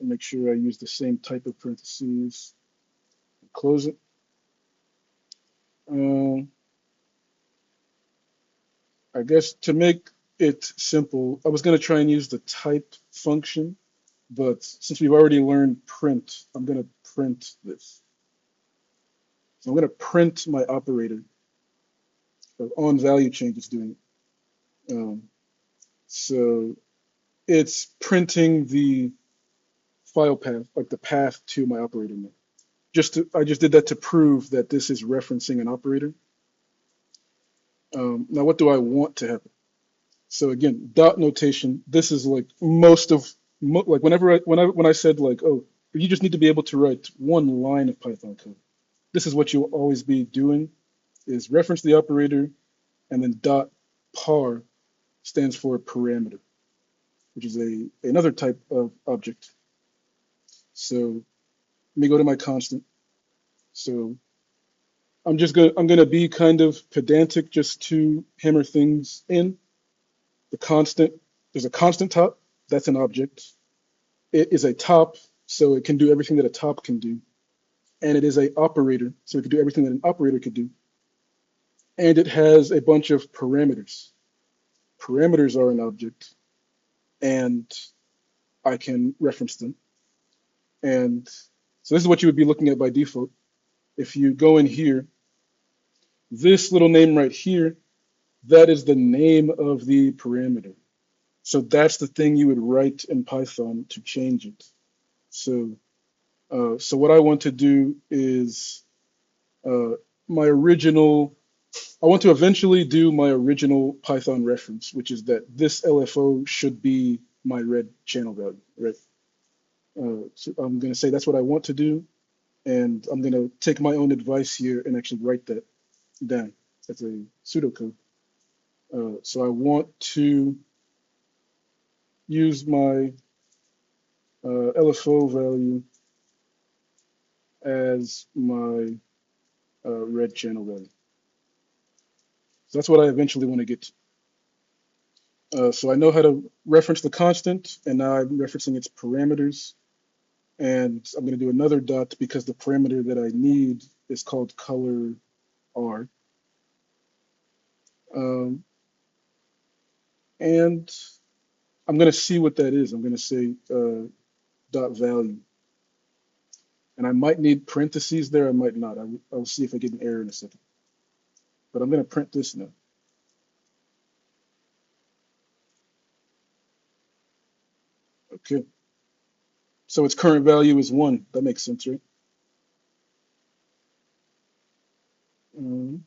Make sure I use the same type of parentheses. Close it. Um, I guess to make it simple, I was going to try and use the type function, but since we've already learned print, I'm going to print this. So I'm going to print my operator on value change it's doing it. So it's printing the file path, like the path to my operator name. I just did that to prove that this is referencing an operator. Now, what do I want to happen? So again, dot notation. This is like like when I said like, oh, you just need to be able to write one line of Python code. This is what you'll always be doing is reference the operator and then dot par stands for parameter, which is another type of object. So let me go to my constant. So I'm gonna be kind of pedantic just to hammer things in. The constant, there's a constant top, that's an object. It is a top, so it can do everything that a top can do. And it is a operator, so it can do everything that an operator could do. And it has a bunch of parameters. Parameters are an object, and I can reference them. And so this is what you would be looking at by default. If you go in here, this little name right here, that is the name of the parameter. So that's the thing you would write in Python to change it. So, so what I want to do is uh, my original. I want to eventually do my original Python reference, which is that this LFO should be my red channel value, right? So I'm going to say that's what I want to do, and I'm going to take my own advice here and actually write that down as a pseudocode. So I want to use my LFO value as my red channel value. So that's what I eventually want to get to. So I know how to reference the constant, and now I'm referencing its parameters. And I'm going to do another dot because the parameter that I need is called color R. Um, and I'm going to see what that is. I'm going to say dot value. And I might need parentheses there. I might not. I'll see if I get an error in a second. But I'm going to print this now. Okay. So its current value is 1. That makes sense, right? Um,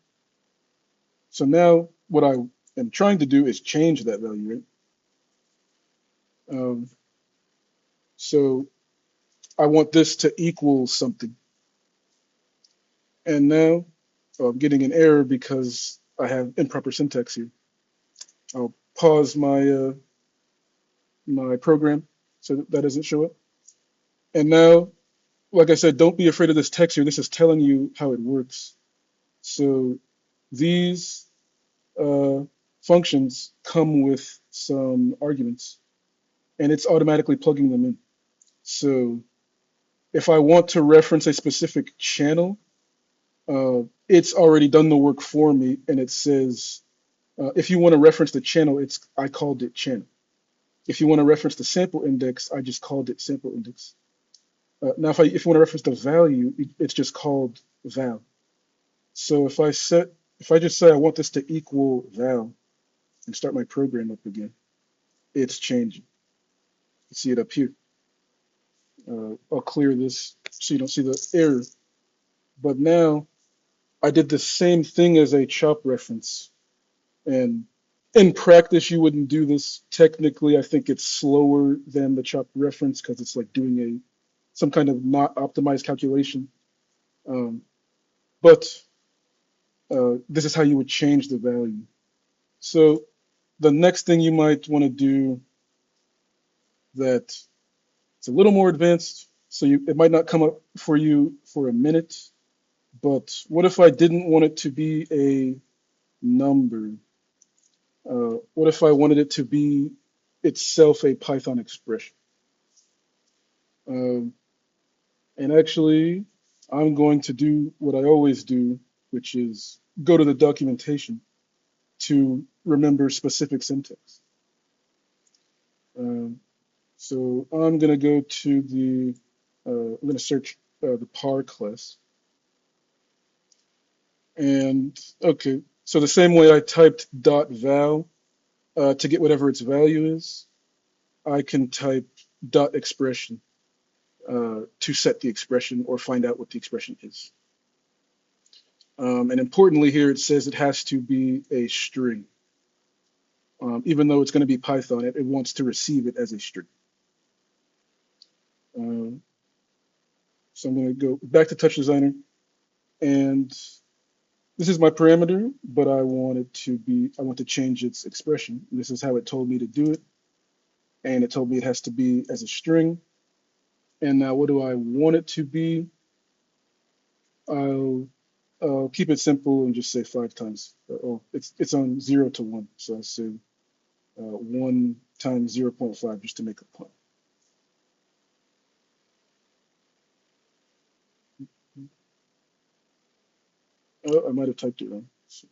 so now what I am trying to do is change that value, right? Um, so I want this to equal something. And now I'm getting an error because I have improper syntax here. I'll pause my program so that doesn't show up. And now, like I said, don't be afraid of this text here. This is telling you how it works. So these uh, functions come with some arguments, and it's automatically plugging them in. So if I want to reference a specific channel, it's already done the work for me, and it says if you want to reference the channel, I called it channel. If you want to reference the sample index, I just called it sample index. Now, if you want to reference the value, it's just called val. So if I just say I want this to equal val and start my program up again, it's changing. You see it up here. I'll clear this so you don't see the error. But now I did the same thing as a chop reference. And in practice, you wouldn't do this. Technically, I think it's slower than the chop reference because it's like doing some kind of not optimized calculation. Um, but this is how you would change the value. So the next thing you might want to do that it's a little more advanced, so it might not come up for you for a minute, but what if I didn't want it to be a number? What if I wanted it to be itself a Python expression? Um, and actually, I'm going to do what I always do, which is go to the documentation to remember specific syntax. Um, so I'm going to go to I'm going to search the par class. And okay, so the same way I typed dot val to get whatever its value is, I can type dot expression to set the expression or find out what the expression is. And importantly here, it says it has to be a string. Even though it's going to be Python, it wants to receive it as a string. Um, so I'm going to go back to Touch Designer, and this is my parameter, but I want to change its expression. This is how it told me to do it, and it told me it has to be as a string. And now what do I want it to be? I'll keep it simple and just say 5 times. Oh, it's on 0 to 1, so I say 1 times 0.5 just to make a point. Oh, I might have typed it wrong. So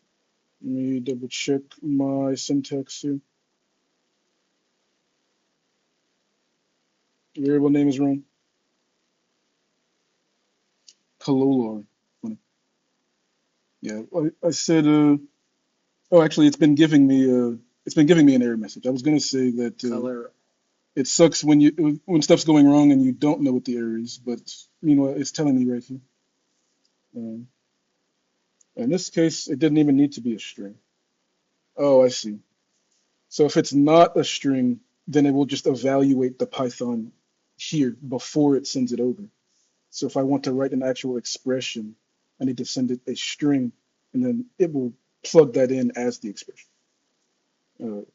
let me double check my syntax here. Variable name is wrong. Cololor. Yeah, I said. Oh, actually, it's been giving me an error message. I was gonna say that Color. it sucks when stuff's going wrong and you don't know what the error is, but meanwhile, it's telling me right here. Um, in this case, it didn't even need to be a string. Oh, I see. So if it's not a string, then it will just evaluate the Python here before it sends it over. So if I want to write an actual expression, I need to send it a string, and then it will plug that in as the expression.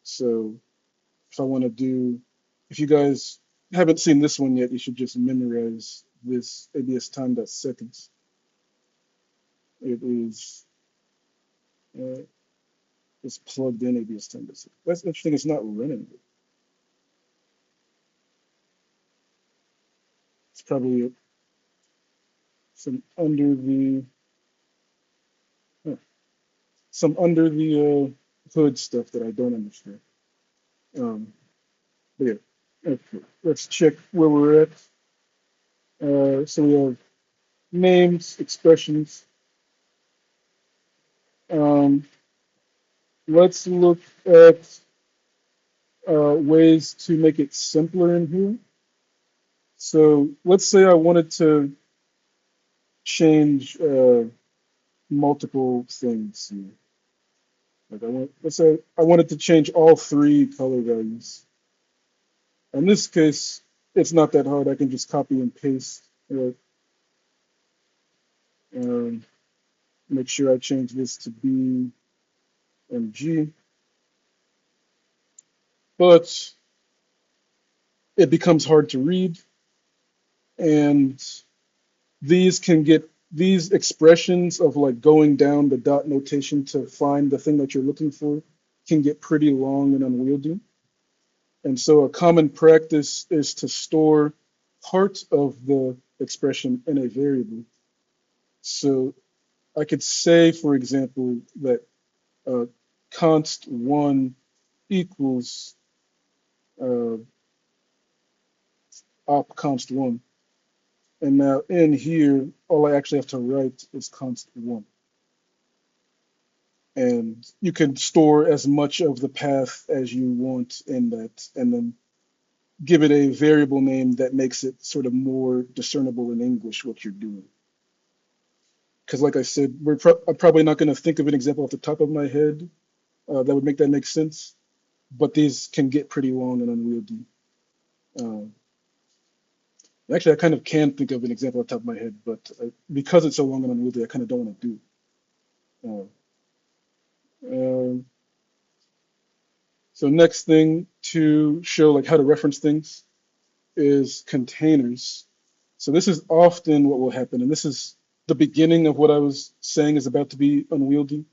So if I want to do, if you guys haven't seen this one yet, you should just memorize this ABS time.seconds. It is uh, it's plugged in ABS time.seconds. That's interesting. It's not running. It's probably some under the huh, some under the hood stuff that I don't understand. Um, but yeah, okay. Let's check where we're at. So we have names, expressions. Um, let's look at ways to make it simpler in here. So let's say I wanted to change multiple things here. Let's say I wanted to change all 3 color values. In this case, it's not that hard. I can just copy and paste. Um, make sure I change this to B and G. But it becomes hard to read, and these expressions of like going down the dot notation to find the thing that you're looking for can get pretty long and unwieldy. And so a common practice is to store part of the expression in a variable. So I could say, for example, that uh, const 1 equals uh, op const 1. And now in here, all I actually have to write is const 1. And you can store as much of the path as you want in that, and then give it a variable name that makes it sort of more discernible in English what you're doing. Because, like I said, I'm probably not going to think of an example off the top of my head that would make that make sense, but these can get pretty long and unwieldy. Uh, Actually, I kind of can think of an example off the top of my head, but because it's so long and unwieldy, I kind of don't want to do it. Um, so next thing to show like how to reference things is containers. So this is often what will happen, and this is the beginning of what I was saying is about to be unwieldy,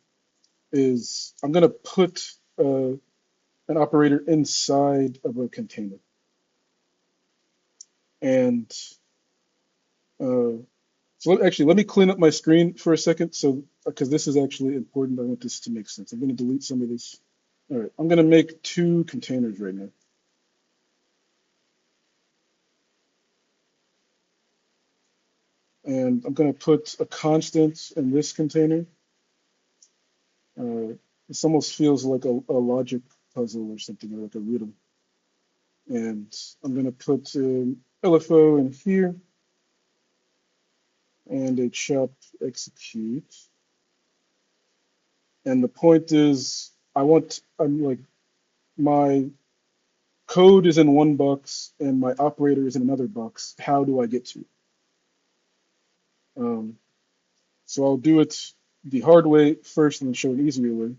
is I'm going to put an operator inside of a container. And so actually, let me clean up my screen for a second. So, because this is actually important, I want this to make sense. I'm going to delete some of this. All right, I'm going to make two containers right now. And I'm going to put a constant in this container. This almost feels like a logic puzzle or something, or like a riddle. And I'm going to put LFO in here and a chop execute. And the point is, I'm like, my code is in one box and my operator is in another box. How do I get to it? So I'll do it the hard way first and then show an easier way.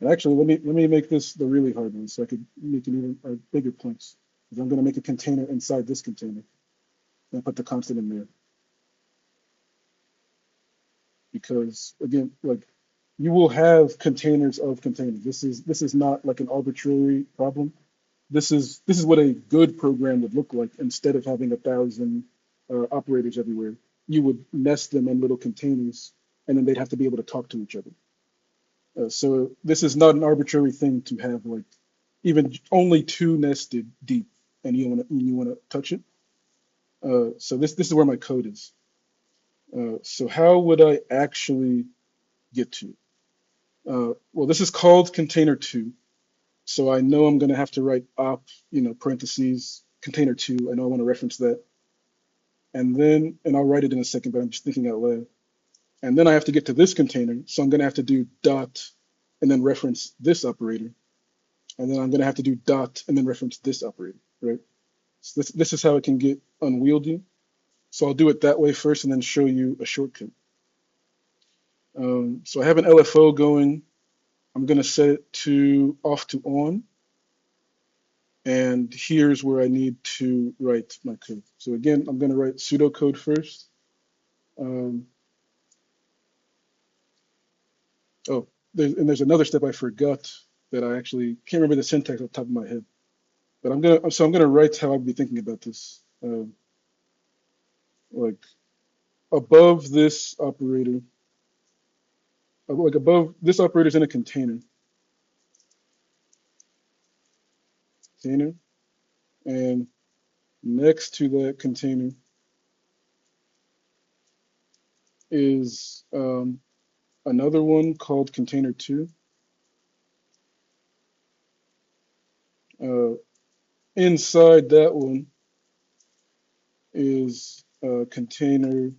And actually, let me make this the really hard one so I could make it even bigger points. Because I'm going to make a container inside this container and put the constant in there. Because again, like you will have containers of containers. This is not like an arbitrary problem. This is what a good program would look like. Instead of having 1,000 operators everywhere, you would nest them in little containers, and then they'd have to be able to talk to each other. So this is not an arbitrary thing to have like even only two nested deep, and you want to touch it. So this is where my code is. So how would I actually get to it? Well, this is called container two. So I know I'm going to have to write op, parentheses, container two. I know I want to reference that. And I'll write it in a second, but I'm just thinking out loud. And then I have to get to this container. So I'm going to have to do dot and then reference this operator. And then I'm going to have to do dot and then reference this operator, right? So this is how it can get unwieldy. So I'll do it that way first and then show you a shortcut. So I have an LFO going. I'm going to set it to off to on. And here's where I need to write my code. So again, I'm going to write pseudocode first. Um, oh, there's another step I forgot that I actually can't remember the syntax off the top of my head. But I'm gonna write how I'd be thinking about this. Like above this operator, like above this operator is in a container, and next to that container is another one called container two. Uh, Inside that one is container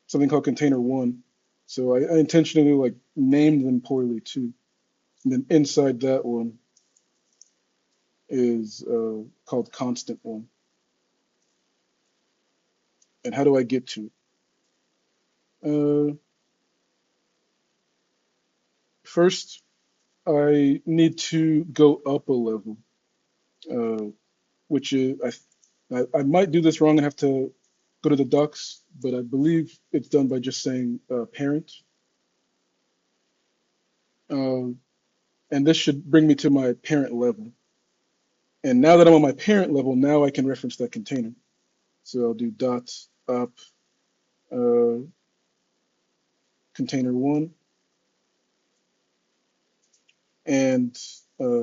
something called container one. So I intentionally like named them poorly too. And then inside that one is called constant one. And how do I get to it? First, I need to go up a level, uh, which is I might do this wrong and have to go to the docs, but I believe it's done by just saying parent. Um, and this should bring me to my parent level. And now that I'm on my parent level, now I can reference that container. So I'll do dot up uh, container one, and I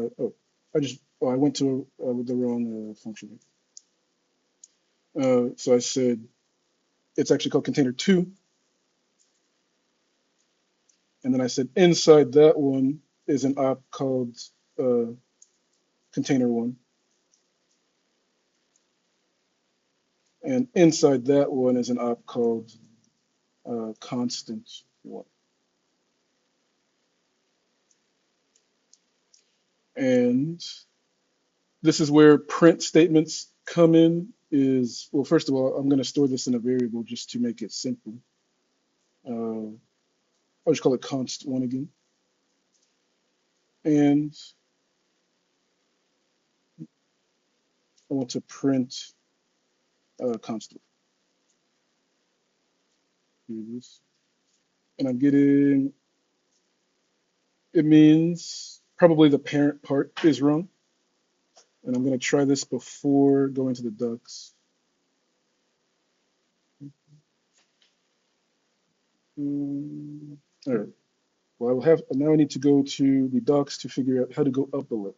went to the wrong function. So I said it's actually called container two, and then I said inside that one is an op called uh, container one, and inside that one is an op called constant one. And This is where print statements come in. Is well, first of all, I'm going to store this in a variable just to make it simple. I'll just call it const1 again. And I want to print constant. Here it is. And I'm getting, it means probably the parent part is wrong. And I'm going to try this before going to the ducks. All right. Well, I will have, now I need to go to the docs to figure out how to go up a level.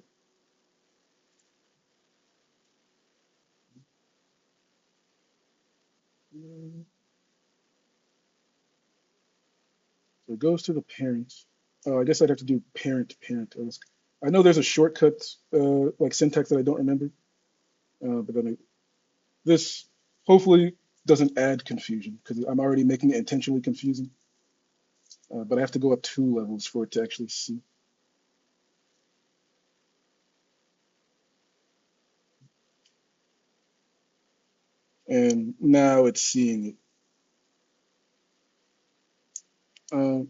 So it goes to the parent. Oh, I guess I'd have to do parent parent. I know there's a shortcut like syntax that I don't remember, but then this hopefully doesn't add confusion because I'm already making it intentionally confusing. But I have to go up 2 levels for it to actually see. And now it's seeing it. Uh,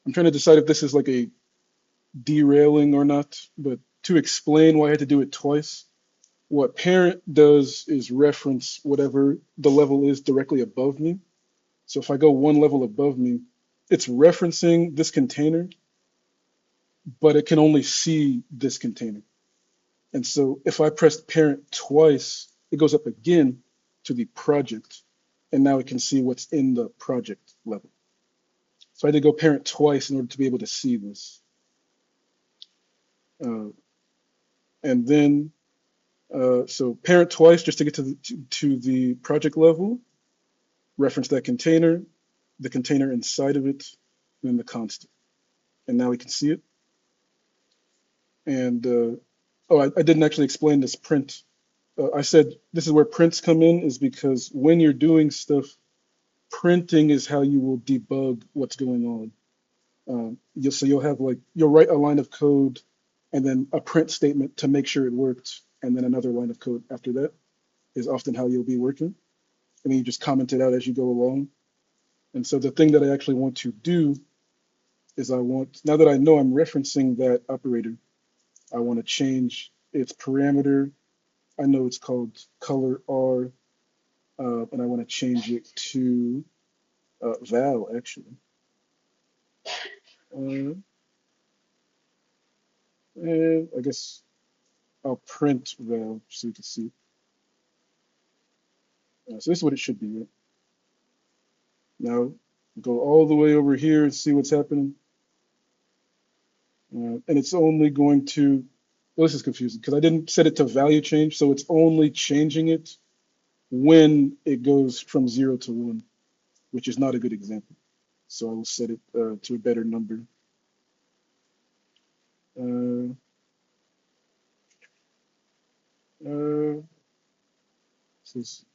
I'm trying to decide if this is like a derailing or not, but to explain why I had to do it twice, what parent does is reference whatever the level is directly above me. So if I go 1 level above me, it's referencing this container, but it can only see this container. And so if I press parent twice, it goes up again to the project, and now it can see what's in the project level. So I had to go parent twice in order to be able to see this. Uh, and then, so parent twice just to get to the project level, reference that container, the container inside of it, and then the constant. And now we can see it. And oh, I didn't actually explain this print. I said this is where prints come in, is because when you're doing stuff, printing is how you will debug what's going on. So you'll have like, you'll write a line of code and then a print statement to make sure it worked, and then another line of code after that is often how you'll be working. And then you just comment it out as you go along. And so the thing that I actually want to do is now that I know I'm referencing that operator, I want to change its parameter. I know it's called color R, and I want to change it to val actually. Uh, and I guess I'll print val so you can see. So this is what it should be, right? Now go all the way over here and see what's happening. And it's only going to, well, this is confusing because I didn't set it to value change, so it's only changing it when it goes from 0 to 1, which is not a good example. So I will set it to a better number. Uh, uh, this is,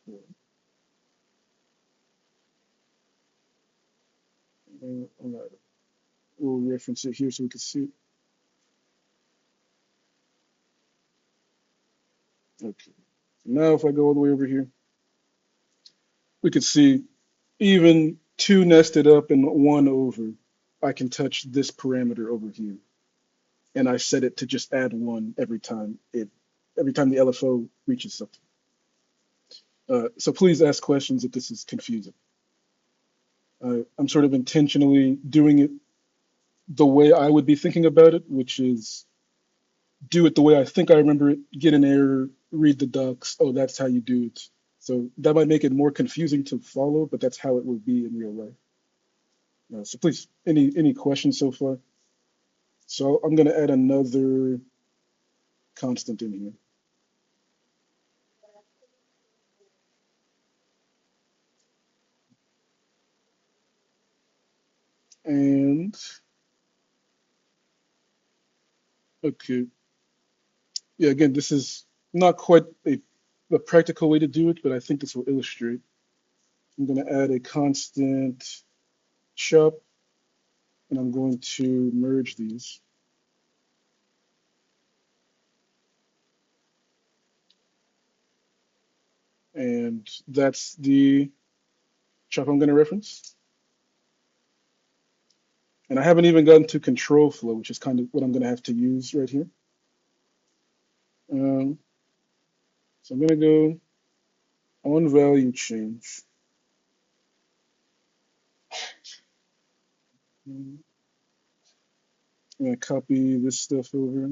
all right. We'll reference it here so we can see it. Okay. Now if I go all the way over here, we can see even 2 nested up and 1 over, I can touch this parameter over here. And I set it to just add 1 every time the LFO reaches something. So please ask questions if this is confusing. I'm sort of intentionally doing it the way I would be thinking about it, which is do it the way I think I remember it, get an error, read the docs. Oh, that's how you do it. So that might make it more confusing to follow, but that's how it will be in real life. So please, any questions so far? So I'm going to add another constant in here. And okay, yeah, again, this is not quite the practical way to do it, but I think this will illustrate. I'm going to add a constant chop, and I'm going to merge these. And that's the chop I'm going to reference. And I haven't even gotten to control flow, which is kind of what I'm going to have to use right here. Um, so I'm going to go on value change. I'm going to copy this stuff over.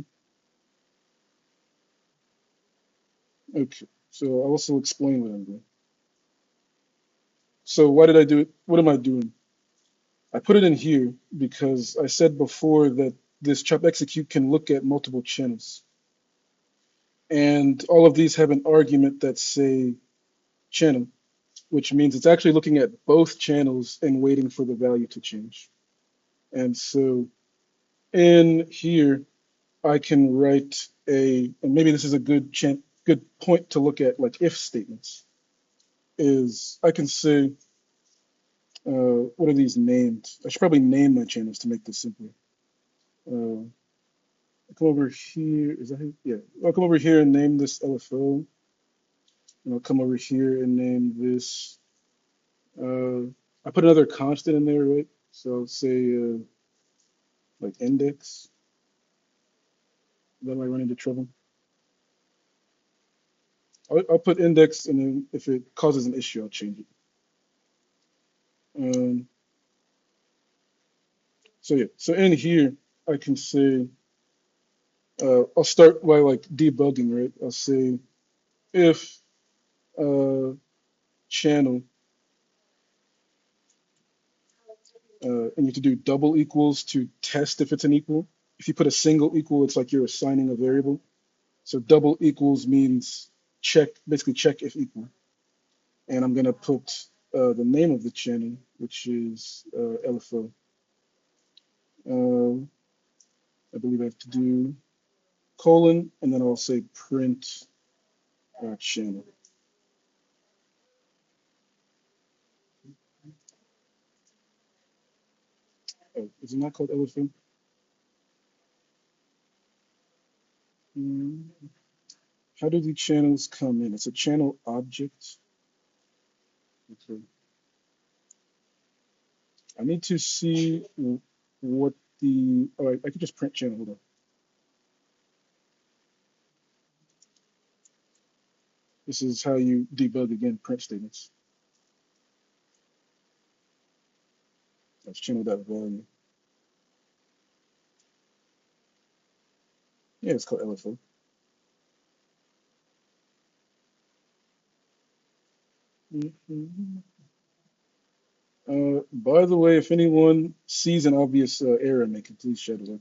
Okay, so I'll also explain what I'm doing. So why did I do it? What am I doing? I put it in here because I said before that this chop execute can look at multiple channels. And all of these have an argument that say channel, which means it's actually looking at both channels and waiting for the value to change. And so in here, I can write and maybe this is a good point to look at like if statements, is I can say, what are these named? I should probably name my channels to make this simpler. Uh, I'll come over here. Is that how, yeah? I'll come over here and name this LFO, and I'll come over here and name this. I put another constant in there, right? So I'll say like index. That might run into trouble. I'll put index, and then if it causes an issue, I'll change it. Um, so yeah, so in here, I can say, I'll start by like debugging, right? I'll say if uh, channel, and you have to do double equals to test if it's an equal. If you put a single equal, it's like you're assigning a variable. So double equals means check, basically check if equal. And I'm gonna put the name of the channel, which is LFO. Uh, I believe I have to do colon, and then I'll say print channel. Oh, is it not called LFO? Hmm. How do the channels come in? It's a channel object. Okay. I need to see what the. Oh, I could just print channel. Hold on. This is how you debug again print statements. That's channel.value. Yeah, it's called LFO. Mhm. By the way, if anyone sees an obvious error making, please shut it up.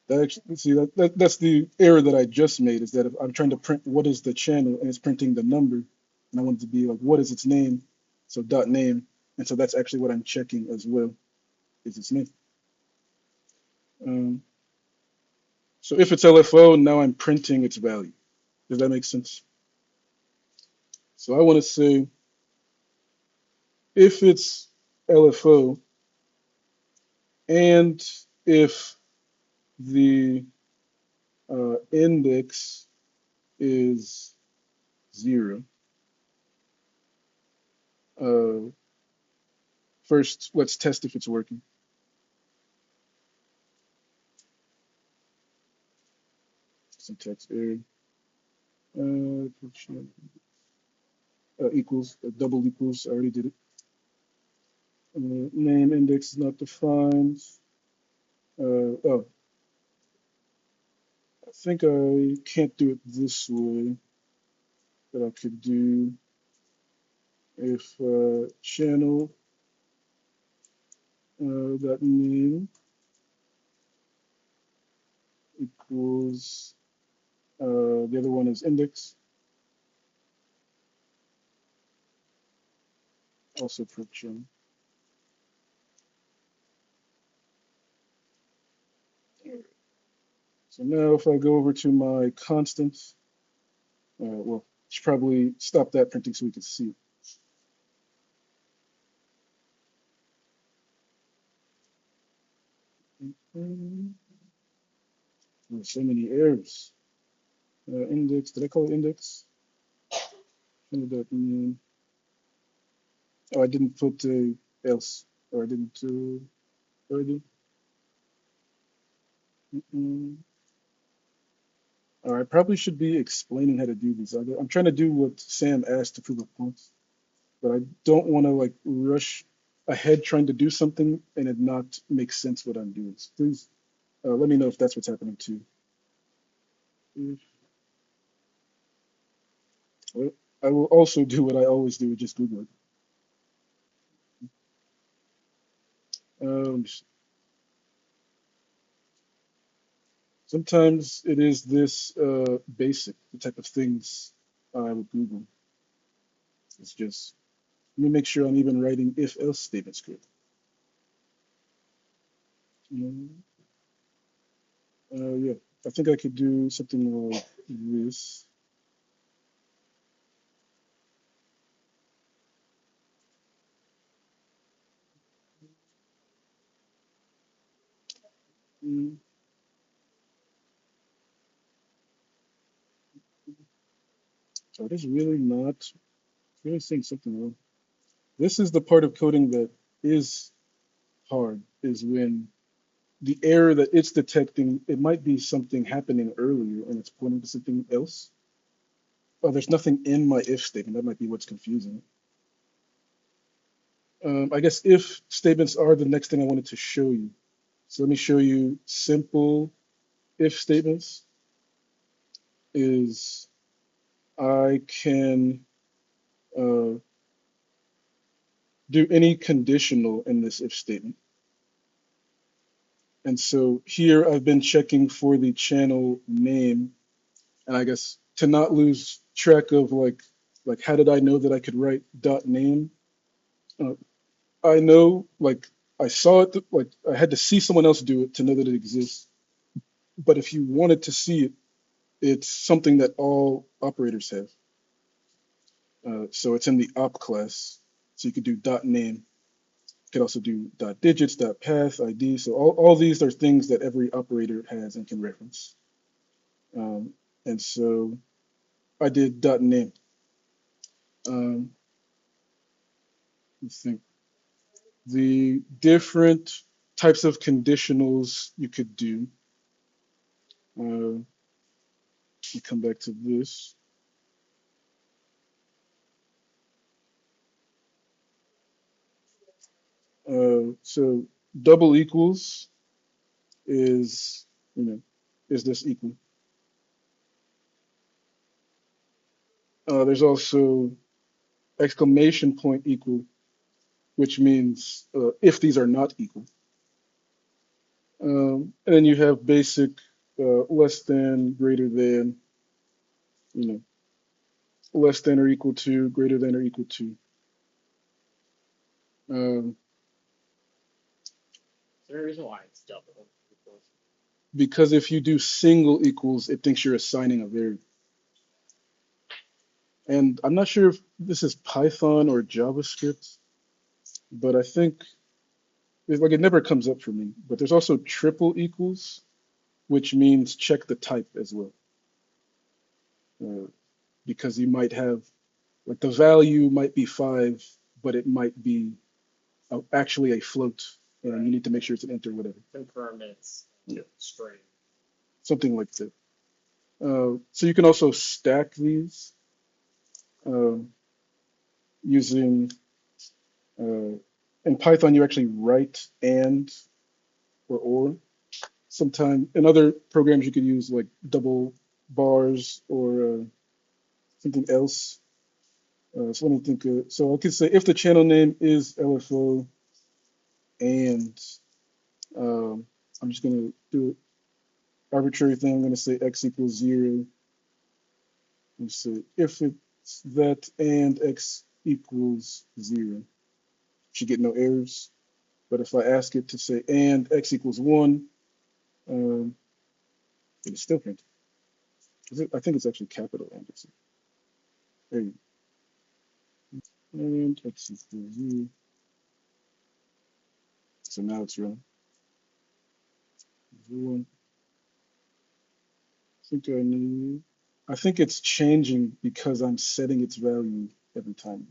That actually, see that's the error that I just made, is that if I'm trying to print what is the channel and it's printing the number, and I want it to be like what is its name, so dot name, and so that's actually what I'm checking as well, is its name. Um, so if it's LFO, now I'm printing its value. Does that make sense? So I want to say if it's LFO and if the index is 0, uh, first let's test if it's working. Syntax error. Uh, Equals, double equals, I already did it. Name index is not defined. Oh, I think I can't do it this way, but I could do if channel dot name equals, the other one is index, also print channel. So now if I go over to my constants, well, should probably stop that printing so we can see it. There's so many errors. Index, did I call it index? Channel dot name. Oh, I didn't put else, or I didn't already. Mm-mm. Or I probably should be explaining how to do this. I'm trying to do what Sam asked to prove a point, but I don't want to like rush ahead trying to do something and it not make sense what I'm doing. So please let me know if that's what's happening too. Mm. Well, I will also do what I always do, just Google it. Um, Sometimes it is this basic, the type of things I would Google. It's just, let me make sure I'm even writing if else statements correct. Mm, yeah, I think I could do something like this. Mm, so it is really not, it's really saying something wrong. This is the part of coding that is hard, is when the error that it's detecting, it might be something happening earlier and it's pointing to something else. Oh, there's nothing in my if statement. That might be what's confusing. I guess if statements are the next thing I wanted to show you. So let me show you simple if statements is I can uh, do any conditional in this if statement. And so here I've been checking for the channel name, and I guess to not lose track of like how did I know that I could write dot name? Uh, I know like I saw it like I had to see someone else do it to know that it exists. But if you wanted to see it, it's something that all operators have. So it's in the op class. So you could do dot name. You could also do dot digits, dot path, ID. So all these are things that every operator has and can reference. Um, and so I did dot name. Um, let's think. The different types of conditionals you could do. We come back to this. So double equals is, you know, is this equal? There's also exclamation point equal, which means if these are not equal. And then you have basic less than, greater than, you know, less than or equal to, greater than or equal to. Um, because if you do single equals, it thinks you're assigning a variable. And I'm not sure if this is Python or JavaScript, but I think it's like it never comes up for me. But there's also triple equals, which means check the type as well. Uh, because you might have like the value might be 5, but it might be actually a float, and you need to make sure it's an int or whatever. Yeah, something like that. So you can also stack these uh, using uh, in Python. You actually write and or. Sometimes in other programs you could use like double bars or something else. So let me think. So I could say if the channel name is LFO and um, I'm just going to do an arbitrary thing. I'm going to say x equals 0. And say if it's that and x equals 0, should get no errors. But if I ask it to say and x equals 1, um, it's still printed. I think it's actually capital and. There you go. And x equals 0. So now it's running. 1. I think it's changing because I'm setting its value every time.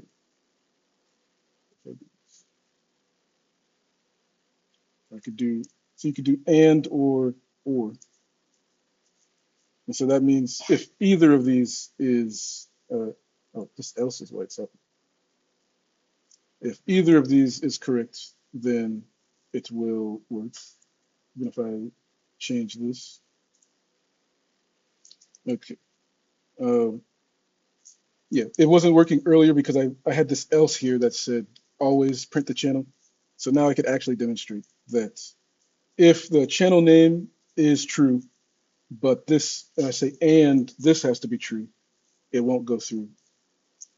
I could do, so you could do and or. And so that means if either of these is, oh, this else is why it's up. If either of these is correct, then it will work. Even if I change this. Okay. Um, yeah, it wasn't working earlier because I had this else here that said always print the channel. So now I could actually demonstrate that if the channel name is true, but this, and I say, and this has to be true, it won't go through.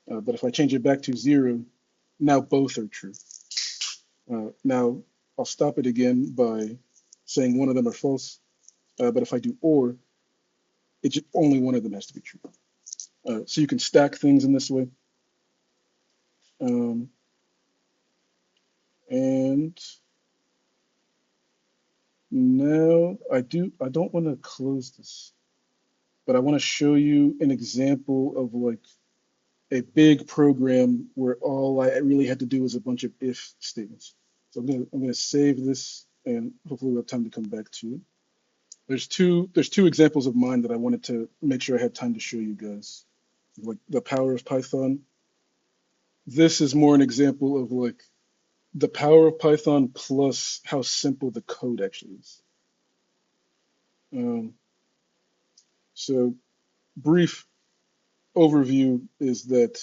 But if I change it back to 0, now both are true. Now I'll stop it again by saying one of them are false. But if I do or, only one of them has to be true. So you can stack things in this way. Um, and now I don't want to close this, but I want to show you an example of like a big program where all I really had to do was a bunch of if statements. So I'm gonna save this and hopefully we'll have time to come back to it. There's two examples of mine that I wanted to make sure I had time to show you guys. Like the power of Python. This is more an example of like the power of Python plus how simple the code actually is. Um, so brief overview is that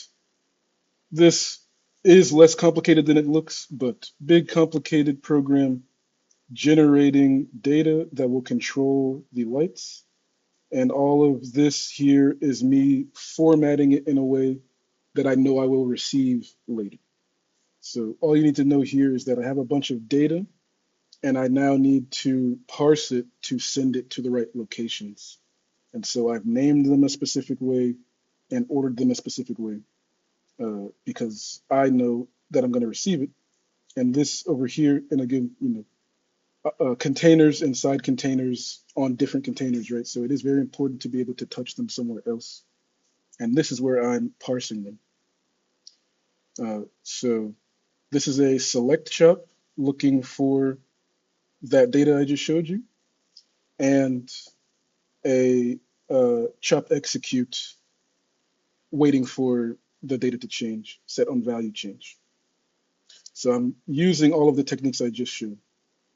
this is less complicated than it looks, but big complicated program generating data that will control the lights. And all of this here is me formatting it in a way that I know I will receive later. So all you need to know here is that I have a bunch of data and I now need to parse it to send it to the right locations. And so I've named them a specific way and ordered them a specific way because I know that I'm going to receive it. And this over here, and again, containers inside containers on different containers, right? So it is very important to be able to touch them somewhere else. And this is where I'm parsing them. So this is a select chop looking for that data I just showed you, and a chop execute waiting for the data to change, set on value change. So I'm using all of the techniques I just showed.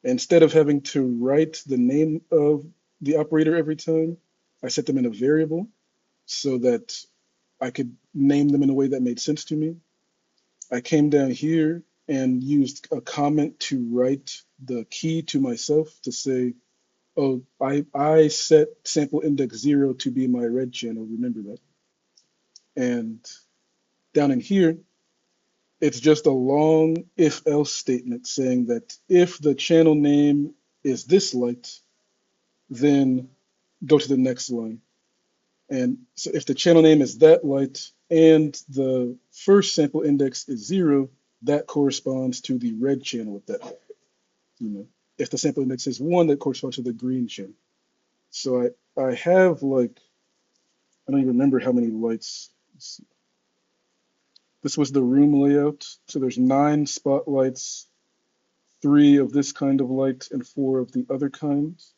Instead of having to write the name of the operator every time, I set them in a variable so that I could name them in a way that made sense to me. I came down here and used a comment to write the key to myself to say, oh, I set sample index 0 to be my red channel, remember that. And down in here, it's just a long if-else statement saying that if the channel name is this light, then go to the next line. And so if the channel name is that light and the first sample index is 0, that corresponds to the red channel with that light. If the sample index is 1, that corresponds to the green channel. So I have like, I don't even remember how many lights. This was the room layout. So there's 9 spotlights, 3 of this kind of light, and 4 of the other kinds.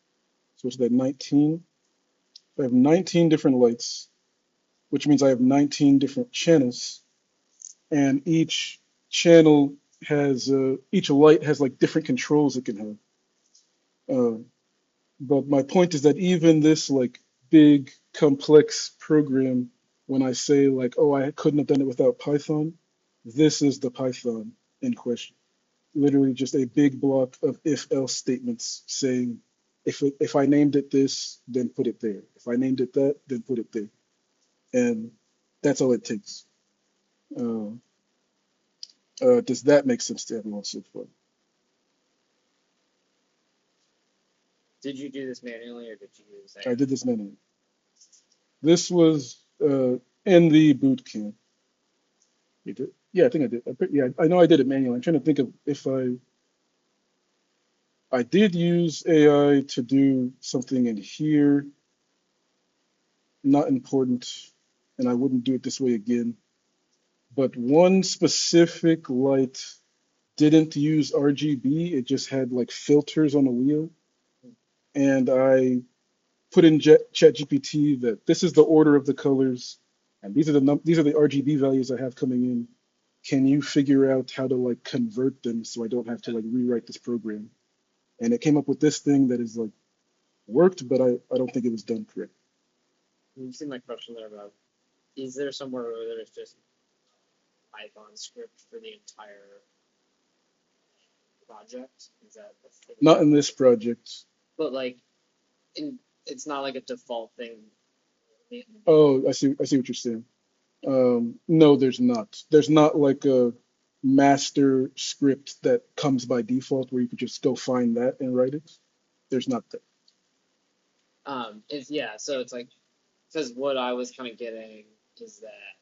So it's that 19. I have 19 different lights, which means I have 19 different channels, and each channel has each light has like different controls it can have. But my point is that even this like big complex program, when I say like, oh, I couldn't have done it without Python, this is the Python in question. Literally just a big block of if-else statements saying, if I named it this, then put it there. If I named it that, then put it there. And that's all it takes. Uh, does that make sense to everyone so far? Did you do this manually or did you use I did this manually. This was in the boot camp. You did? Yeah, I think I did. Yeah, I know I did it manually. I'm trying to think of if I did use AI to do something in here, not important, and I wouldn't do it this way again. But one specific light didn't use RGB. It just had like filters on the wheel. And I put in ChatGPT that this is the order of the colors, and these are the RGB values I have coming in. Can you figure out how to like convert them so I don't have to like rewrite this program? And it came up with this thing that is like worked, but I don't think it was done correct. You see my question there about, is there somewhere where there's just Python script for the entire project? Is that the thing? Not in this project. But like, it's not like a default thing. Oh, I see what you're saying. No, there's not. There's not like a master script that comes by default where you could just go find that and write it. There's not that. It's yeah. So it's like, because what I was kind of getting is that,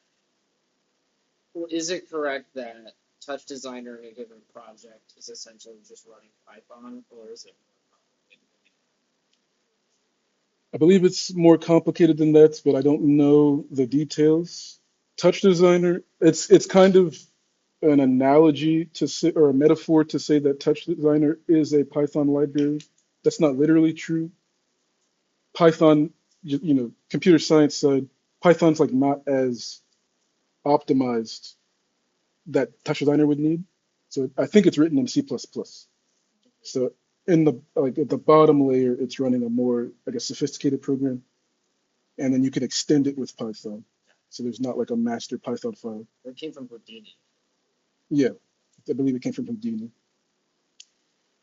is it correct that Touch Designer in a given project is essentially just running Python, or is it? I believe it's more complicated than that, but I don't know the details. Touch Designer, it's kind of an analogy to say, or a metaphor to say that Touch Designer is a Python library. That's not literally true. Python, computer science side, Python's like not as optimized that Touch Designer would need. So I think it's written in C++. So in the like at the bottom layer, it's running a more like a sophisticated program, and then you can extend it with Python. So there's not like a master Python file. It came from Houdini. Yeah, I believe it came from Houdini.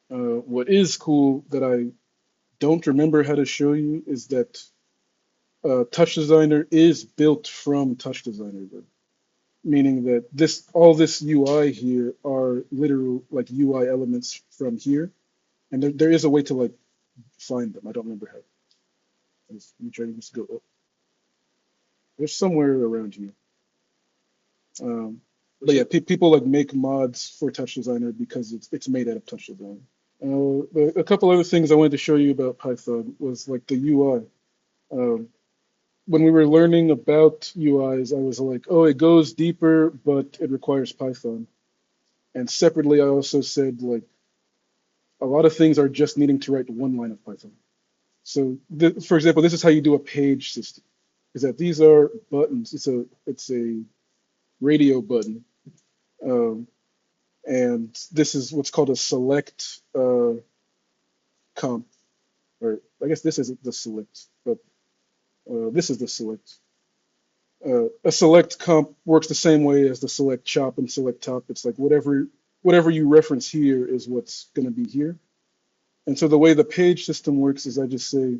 What is cool that I don't remember how to show you is that Touch Designer is built from Touch Designer, though, meaning that all this UI here are literal like UI elements from here, and there is a way to like find them. I don't remember how. Let me try to just go up. There's somewhere around here. But yeah, people like make mods for Touch Designer because it's made out of Touch Designer. A couple other things I wanted to show you about Python was like the UI. Um, when we were learning about UIs, I was like, oh, it goes deeper, but it requires Python. And separately, I also said like a lot of things are just needing to write one line of Python. So, for example, this is how you do a page system. Is that these are buttons. It's a radio button, and this is what's called a select comp, or I guess this isn't the select, but this is the select. A select comp works the same way as the select chop and select top. It's like whatever you reference here is what's going to be here. And so the way the page system works is I just say,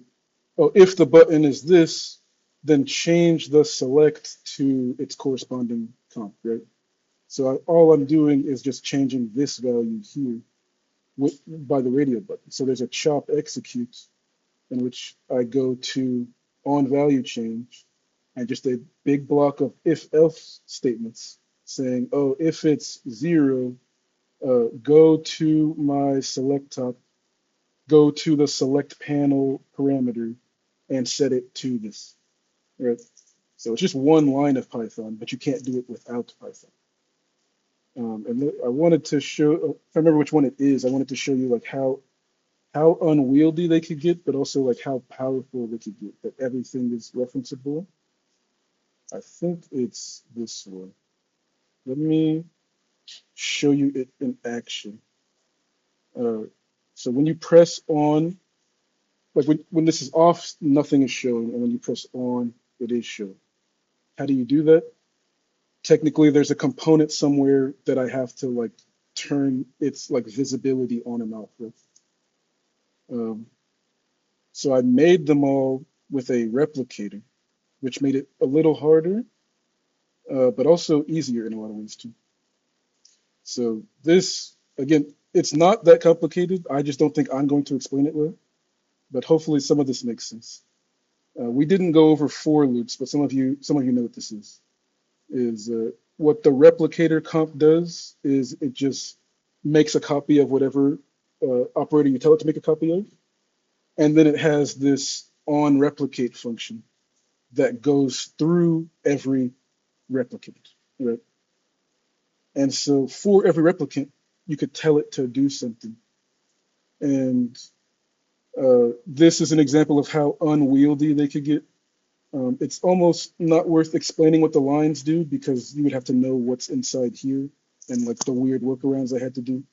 oh, if the button is this, then change the select to its corresponding comp, right? So all I'm doing is just changing this value here by the radio button. So there's a chop execute in which I go to on value change and just a big block of if else statements saying, oh, if it's 0, go to my select top, go to the select panel parameter and set it to this, right? So it's just one line of Python, but you can't do it without Python. And I wanted to show, if I remember which one it is, I wanted to show you like how unwieldy they could get, but also like how powerful they could get, that everything is referenceable. I think it's this one. Let me show you it in action. So when you press on, like when this is off, nothing is showing, and when you press on, it is showing. How do you do that? Technically, there's a component somewhere that I have to like turn its like visibility on and off with. So I made them all with a replicator, which made it a little harder, but also easier in a lot of ways too. So this, again, it's not that complicated. I just don't think I'm going to explain it well, but hopefully some of this makes sense. We didn't go over for loops, but some of you know what this is. What the replicator comp does is it just makes a copy of whatever operator you tell it to make a copy of, and then it has this on replicate function that goes through every replicant, right? And so for every replicant, you could tell it to do something. And this is an example of how unwieldy they could get. It's almost not worth explaining what the lines do because you would have to know what's inside here and like the weird workarounds I had to do.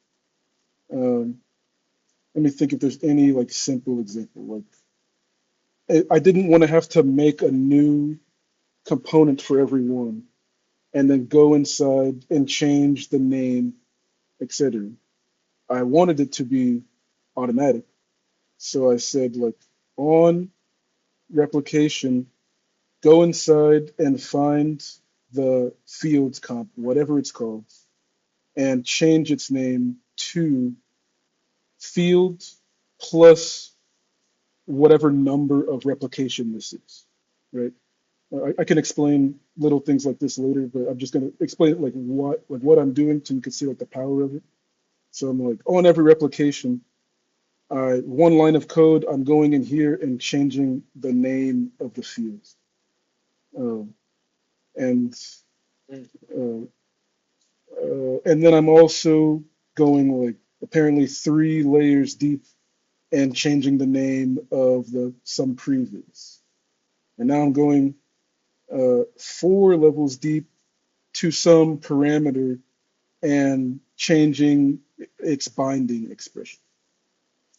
Um, Let me think if there's any like simple example. Like I didn't want to have to make a new component for every one and then go inside and change the name, etc. I wanted it to be automatic. So I said like on replication, go inside and find the fields comp, whatever it's called, and change its name to field plus whatever number of replication this is, right? I can explain little things like this later, but I'm just going to explain it like what I'm doing so you can see like the power of it. So I'm like on every replication, one line of code, I'm going in here and changing the name of the fields. Um, and Mm. uh, and then I'm also going like apparently 3 layers deep and changing the name of the some previous. And now I'm going 4 levels deep to some parameter and changing its binding expression.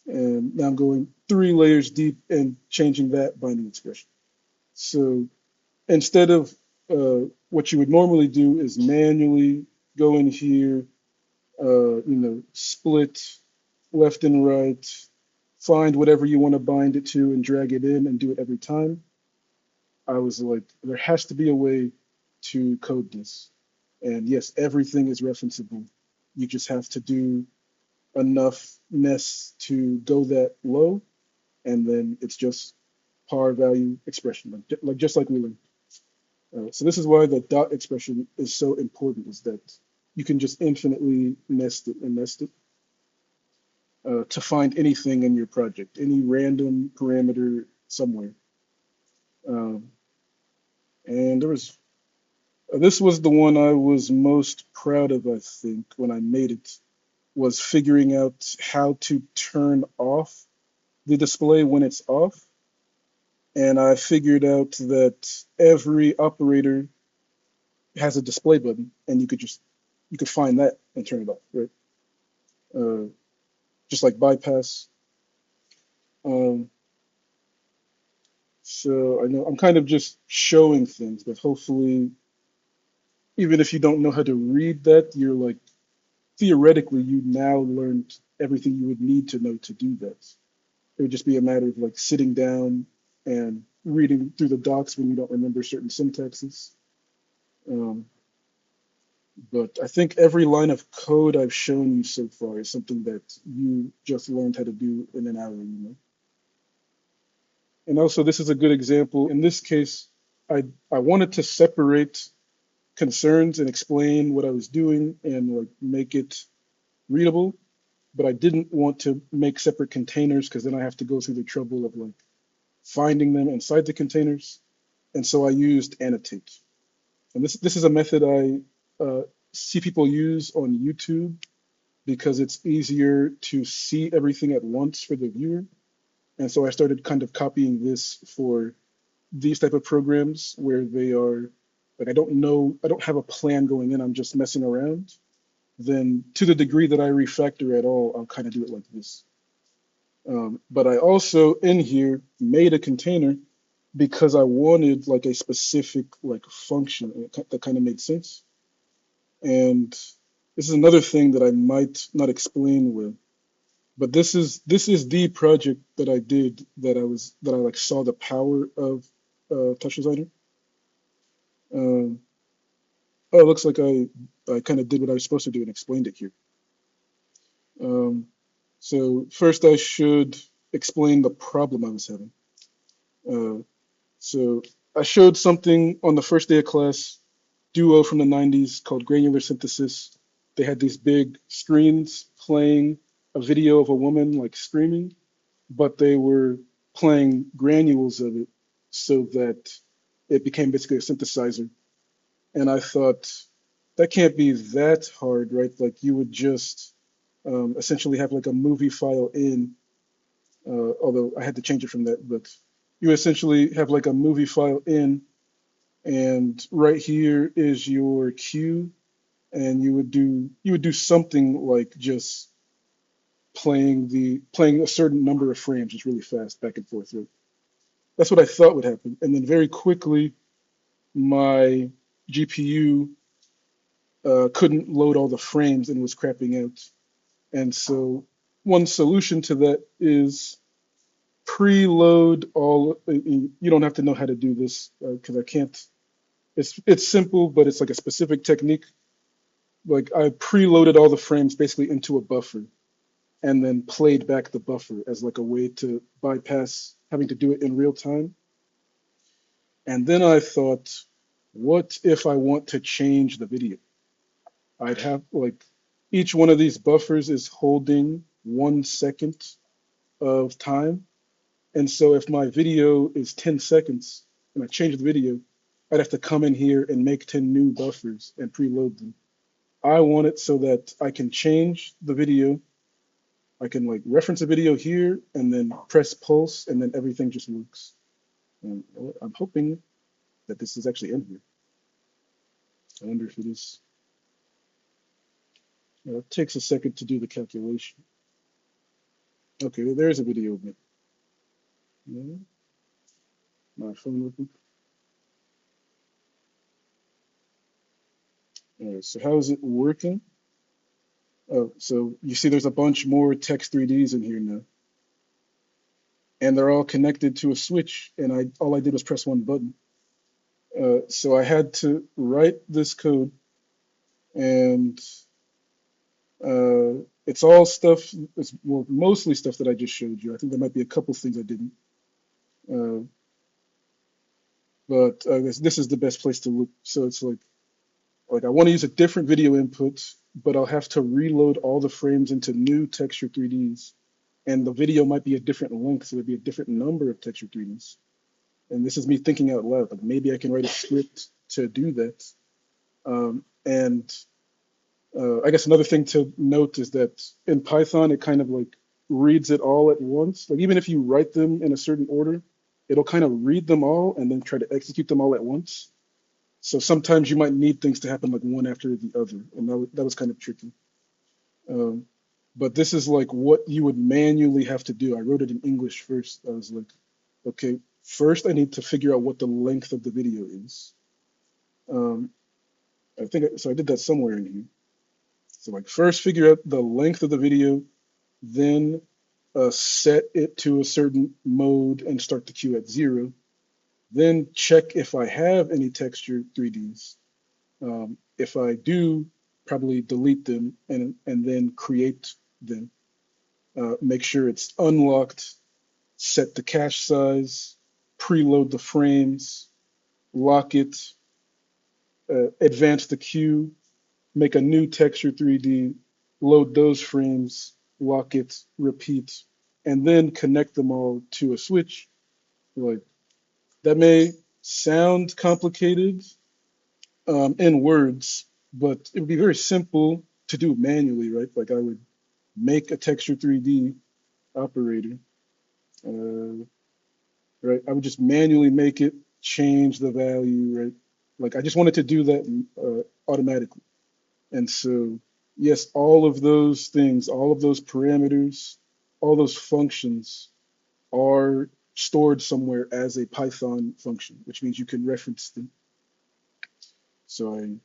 And now I'm going 3 layers deep and changing that binding expression. So instead of what you would normally do is manually go in here, split left and right, find whatever you want to bind it to and drag it in and do it every time. I was like, there has to be a way to code this. And yes, everything is referenceable. You just have to do enough ness to go that low, and then it's just par value expression, like just like we learned. So this is why the dot expression is so important, is that you can just infinitely nest it and nest it to find anything in your project, any random parameter somewhere. Um, and this was the one I was most proud of, I think, when I made it, was figuring out how to turn off the display when it's off. And I figured out that every operator has a display button, and you could find that and turn it off, right? Uh, just like bypass. Um, so I know I'm kind of just showing things, but hopefully, even if you don't know how to read that, you're like theoretically you now learned everything you would need to know to do that. It would just be a matter of like sitting down and reading through the docs when you don't remember certain syntaxes. Um, but I think every line of code I've shown you so far is something that you just learned how to do in an hour, you know. And also, this is a good example. In this case, I wanted to separate concerns and explain what I was doing and like make it readable, but I didn't want to make separate containers because then I have to go through the trouble of like finding them inside the containers. And so I used annotate. And this is a method I see people use on YouTube because it's easier to see everything at once for the viewer. And so I started kind of copying this for these type of programs where they are like I don't have a plan going in, I'm just messing around. Then to the degree that I refactor at all, I'll kind of do it like this. But I also in here made a container because I wanted like a specific like function that kind of made sense. And this is another thing that I might not explain well, but this is the project that I did that I like saw the power of Touch Designer. Um, oh, it looks like I kind of did what I was supposed to do and explained it here. Um, so first I should explain the problem I was having. Uh, so I showed something on the first day of class, duo from the 90s called Granular Synthesis. They had these big screens playing a video of a woman like screaming, but they were playing granules of it so that it became basically a synthesizer. And I thought that can't be that hard, right? Like you would just essentially have like a movie file in, although I had to change it from that, but you essentially have like a movie file in, and right here is your cue, and you would do something like just playing a certain number of frames just really fast back and forth. Right? That's what I thought would happen, and then very quickly my GPU couldn't load all the frames and was crapping out. And so one solution to that is preload all. You don't have to know how to do this because I can't. It's simple, but it's like a specific technique. Like I preloaded all the frames basically into a buffer and then played back the buffer as like a way to bypass having to do it in real time. And then I thought, what if I want to change the video? I'd have like each one of these buffers is holding 1 second of time. And so if my video is 10 seconds and I change the video, I'd have to come in here and make 10 new buffers and preload them. I want it so that I can change the video. I can like reference a video here and then press pulse and then everything just works. And I'm hoping that this is actually in here. I wonder if it is. It takes a second to do the calculation. Okay, there's a video of me. Yeah, my phone working. All right, so how is it working? Oh, so you see there's a bunch more text 3Ds in here now, and they're all connected to a switch, and all I did was press one button. So I had to write this code, and it's all stuff, it's well, mostly stuff that I just showed you. I think there might be a couple things I didn't. Uh, but this is the best place to look. So it's like I want to use a different video input, but I'll have to reload all the frames into new texture 3Ds. And the video might be a different length, so there'd be a different number of texture 3Ds. And this is me thinking out loud. Like maybe I can write a script to do that. And I guess another thing to note is that in Python, it kind of like reads it all at once. Like even if you write them in a certain order, it'll kind of read them all and then try to execute them all at once. So sometimes you might need things to happen like one after the other, and that was kind of tricky. Um, but this is like what you would manually have to do. I wrote it in English first. I was like, okay, first I need to figure out what the length of the video is. Um, I think so. I did that somewhere in here. So like first figure out the length of the video, then set it to a certain mode and start the queue at 0. Then check if I have any texture 3Ds. If I do, probably delete them and then create them. Make sure it's unlocked, set the cache size, preload the frames, lock it, advance the queue, make a new texture 3D, load those frames, lock it, repeat, and then connect them all to a switch. Like that may sound complicated in words, but it would be very simple to do manually, right? Like I would make a texture 3D operator, uh, right? I would just manually make it, change the value, right? Like I just wanted to do that automatically. And so, yes, all of those things, all of those parameters, all those functions are stored somewhere as a Python function, which means you can reference them. So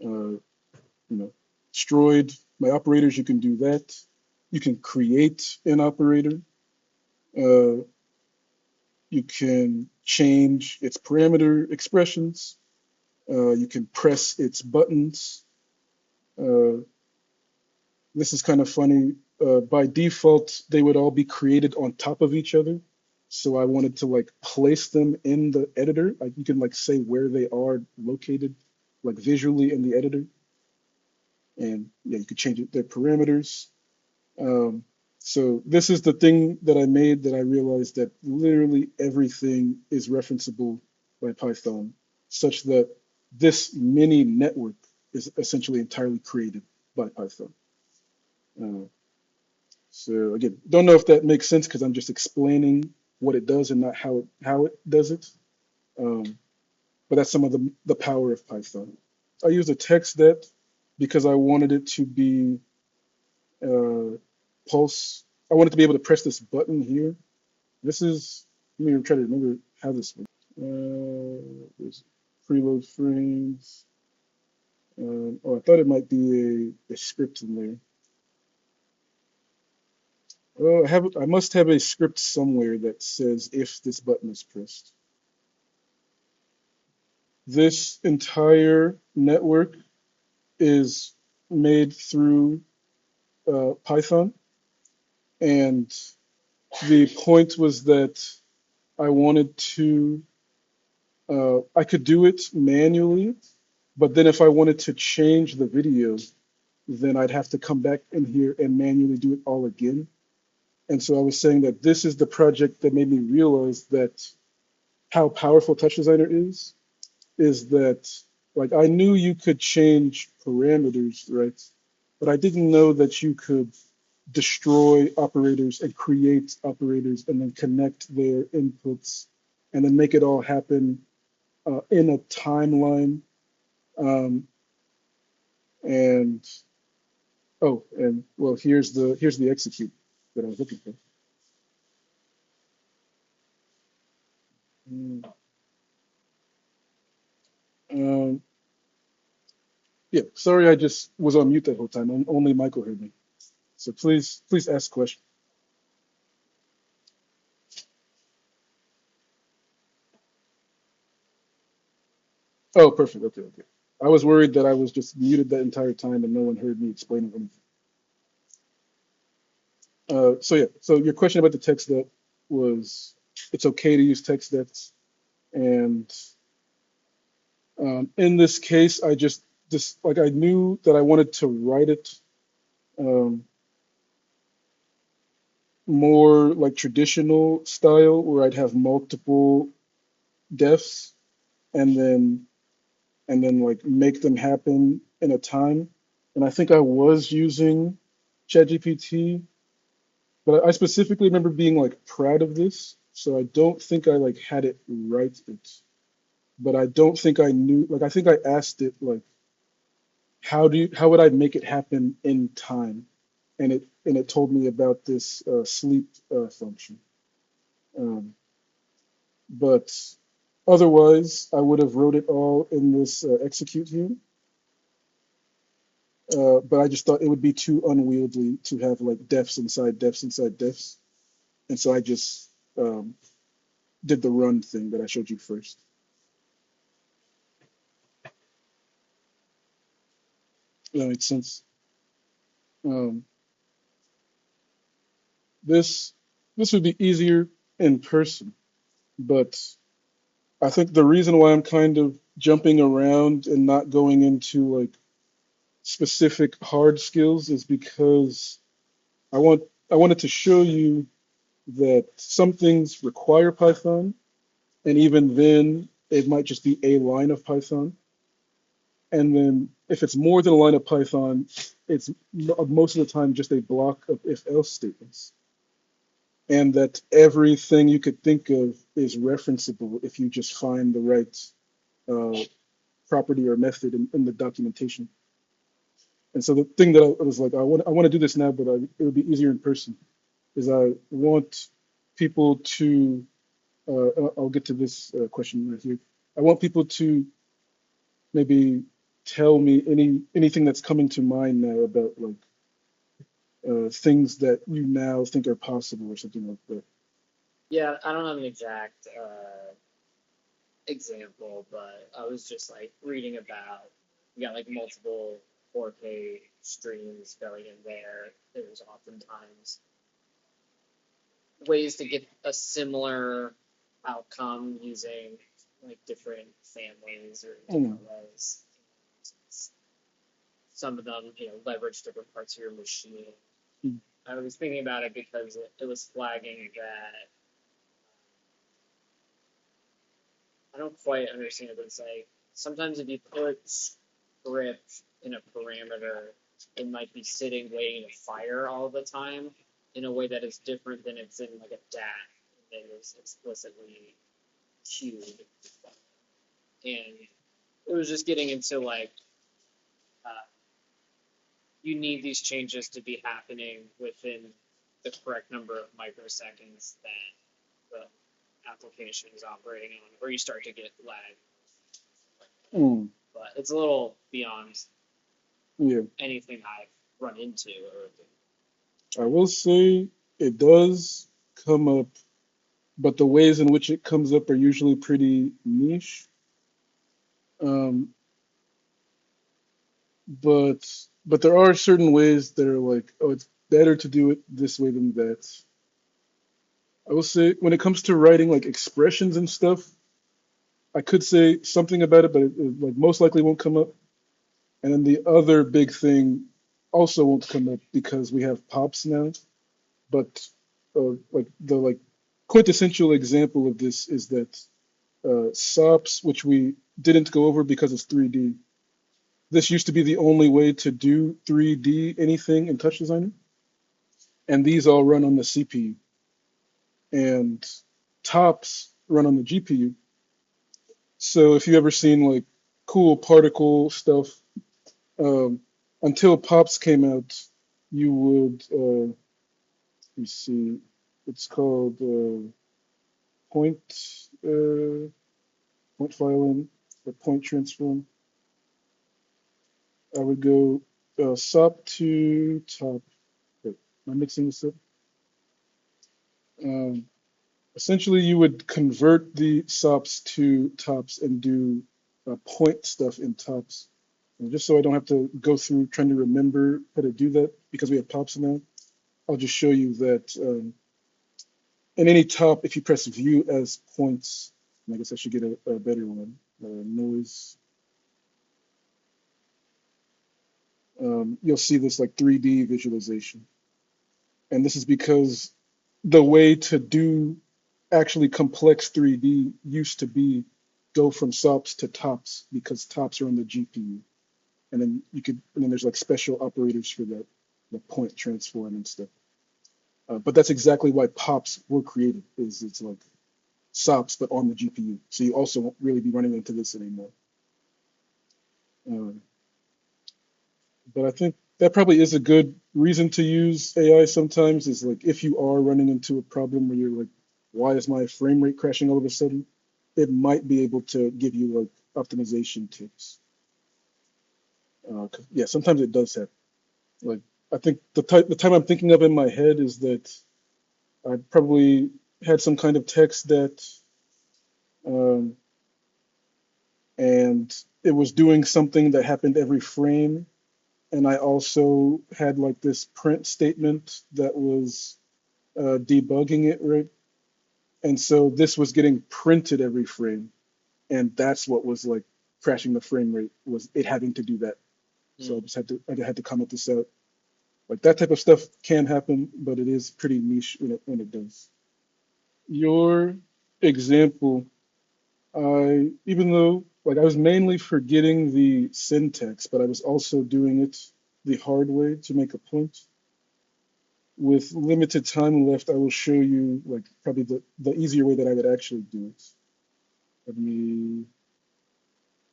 uh, destroyed my operators. You can do that. You can create an operator. Uh, you can change its parameter expressions. You can press its buttons. Uh, this is kind of funny. By default, they would all be created on top of each other. So I wanted to like place them in the editor. Like you can like say where they are located, like visually in the editor. And yeah, you could change their parameters. Um, so this is the thing that I made that I realized that literally everything is referenceable by Python, such that this mini network is essentially entirely created by Python. Uh, so again, don't know if that makes sense because I'm just explaining what it does and not how it does it. Um, but that's some of the power of Python. I used a TextDet because I wanted it to be uh, pulse. I wanted to be able to press this button here. This is, let me try to remember how this works. There's preload frames. Oh, I thought it might be a script in there. Oh, I must have a script somewhere that says if this button is pressed. This entire network is made through Python, and the point was that I wanted to, I could do it manually, but then if I wanted to change the video, then I'd have to come back in here and manually do it all again. And so I was saying that this is the project that made me realize that how powerful Touch Designer is that like I knew you could change parameters, right? But I didn't know that you could destroy operators and create operators and then connect their inputs and then make it all happen in a timeline. Um, and oh, and well, here's the execute that I was looking for. Mm, Um, yeah, sorry, I just was on mute that whole time. Only Michael heard me. So please ask questions. Oh, perfect. Okay, okay. I was worried that I was just muted that entire time and no one heard me explaining anything. So yeah, so your question about the text that was, it's okay to use text debts, and in this case, I just like I knew that I wanted to write it um, more like traditional style, where I'd have multiple defs and then like make them happen in a time. And I think I was using ChatGPT, but I specifically remember being like proud of this. So I don't think I like had it write it, but I don't think I knew. Like I think I asked it like, how would I make it happen in time? And it told me about this sleep function. Um, but otherwise, I would have wrote it all in this execute here. But I just thought it would be too unwieldy to have like defs inside defs inside defs, and so I just um, did the run thing that I showed you first. That makes sense. Um, this this would be easier in person, but I think the reason why I'm kind of jumping around and not going into like specific hard skills is because I want I wanted to show you that some things require Python, and even then it might just be a line of Python. And then if it's more than a line of Python, it's most of the time just a block of if-else statements. And that everything you could think of is referenceable if you just find the right uh, property or method in the documentation. And so the thing that I was like, I want to do this now, but it would be easier in person, is I want people to, I'll get to this question right here. I want people to maybe tell me anything that's coming to mind now about like things that you now think are possible or something like that. Yeah, I don't have an exact example, but I was just like reading about you got like multiple 4K streams going in there. There's oftentimes ways to get a similar outcome using like different families or Mm, different ways. Some of them, leverage different parts of your machine. mm, I was thinking about it because it was flagging that I don't quite understand it, but it's like sometimes if you put script in a parameter, it might be sitting waiting to fire all the time in a way that is different than it's in like a DAT that is explicitly queued. And it was just getting into like uh, you need these changes to be happening within the correct number of microseconds that the application is operating on, or you start to get lag. Mm, But it's a little beyond yeah, anything I've run into. I will say it does come up, but the ways in which it comes up are usually pretty niche. Um, but but there are certain ways that are like, oh, it's better to do it this way than that. I will say when it comes to writing like expressions and stuff, I could say something about it, but it like most likely won't come up. And then the other big thing also won't come up because we have pops now. But like the like quintessential example of this is that SOPs, which we didn't go over because it's 3D. This used to be the only way to do 3D anything in Touch Designer, and these all run on the CPU. And tops run on the GPU. So if you ever seen like cool particle stuff, um, until pops came out, you would let me see, it's called point uh, point filing or point transform. I would go SOP to top. Wait, am I mixing this up? Um, Essentially, you would convert the SOPs to tops and do point stuff in tops. And just so I don't have to go through trying to remember how to do that because we have pops now, I'll just show you that in any top, if you press view as points, and I guess I should get a better one, noise, you'll see this like 3D visualization. And this is because the way to do actually complex 3D used to be go from SOPs to tops because tops are on the GPU. And then there's like special operators for that, the point transform and stuff. But that's exactly why pops were created, is it's like SOPs but on the GPU. So you also won't really be running into this anymore. Uh, but I think that probably is a good reason to use AI sometimes, is like if you are running into a problem where you're like, why is my frame rate crashing all of a sudden? It might be able to give you like optimization tips. Yeah, sometimes it does happen. Like I think the time I'm thinking of in my head is that I probably had some kind of text that um, and it was doing something that happened every frame, and I also had like this print statement that was debugging it, right? And so this was getting printed every frame, and that's what was like crashing the frame rate, was it having to do that. So I had to comment this out. Like that type of stuff can happen, but it is pretty niche when it does. Your example, even though like I was mainly forgetting the syntax, but I was also doing it the hard way to make a point. With limited time left, I will show you like probably the easier way that I would actually do it. Let me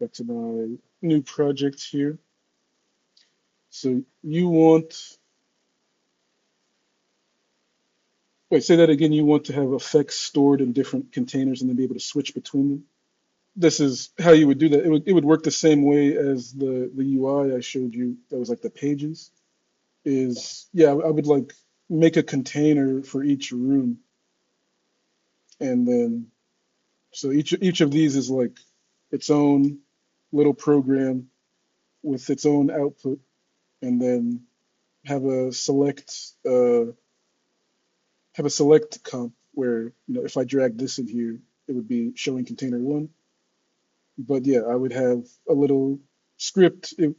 back to my new project here. So you want, wait, say that again. You want to have effects stored in different containers and then be able to switch between them. This is how you would do that. It would work the same way as the UI I showed you. That was like the pages. Is yeah, I would like make a container for each room, and then so each of these is like its own little program with its own output, and then have a select comp where if I drag this in here, it would be showing container one. But yeah, I would have a little script. It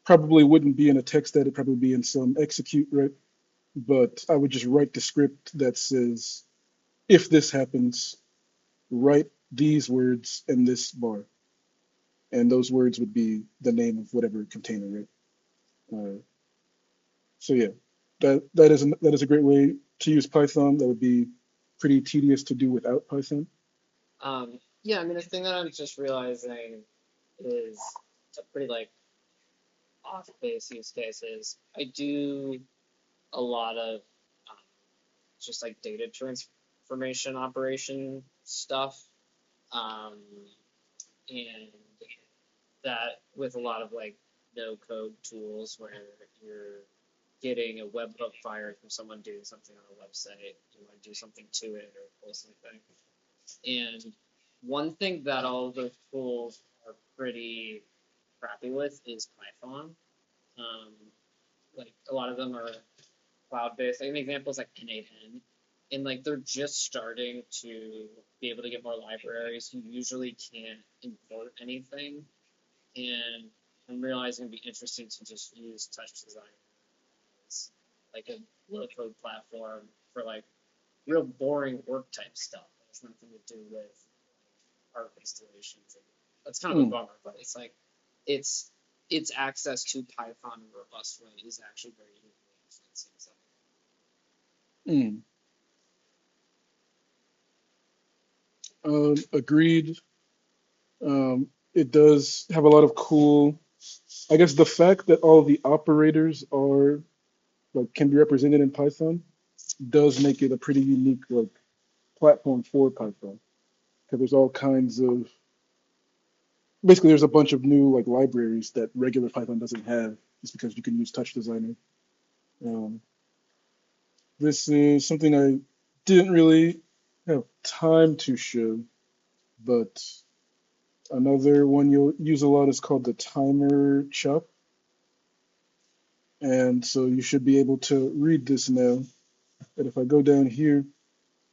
probably wouldn't be in a text edit, it'd probably be in some execute, right? But I would just write the script that says, if this happens, write these words in this bar. And those words would be the name of whatever container, right? So yeah, that is a great way to use Python. That would be pretty tedious to do without Python. Yeah, I mean, the thing that I'm just realizing is a pretty like off base use cases. I do a lot of um, just like data transformation operation stuff. Um, and that with a lot of like no code tools where you're getting a webhook fired from someone doing something on a website, you want to do something to it or pull something. And one thing that all of those tools are pretty crappy with is Python. Um, like a lot of them are cloud based. Like an example is like N8N. And like they're just starting to be able to get more libraries. You usually can't import anything. And I'm realizing it'd be interesting to just use Touch Design as like a low code platform for like real boring work type stuff. It has nothing to do with art installations. And that's kind of a Mm, bummer, but it's like it's its access to Python in a robust way is actually very unique. It seems mm. Agreed. It does have a lot of cool. I guess the fact that all the operators are like can be represented in Python does make it a pretty unique like platform for Python because there's all kinds of basically there's a bunch of new like libraries that regular Python doesn't have just because you can use Touch Designer. Um, this is something I didn't really have time to show, but another one you'll use a lot is called the timer chop. And so you should be able to read this now. And if I go down here,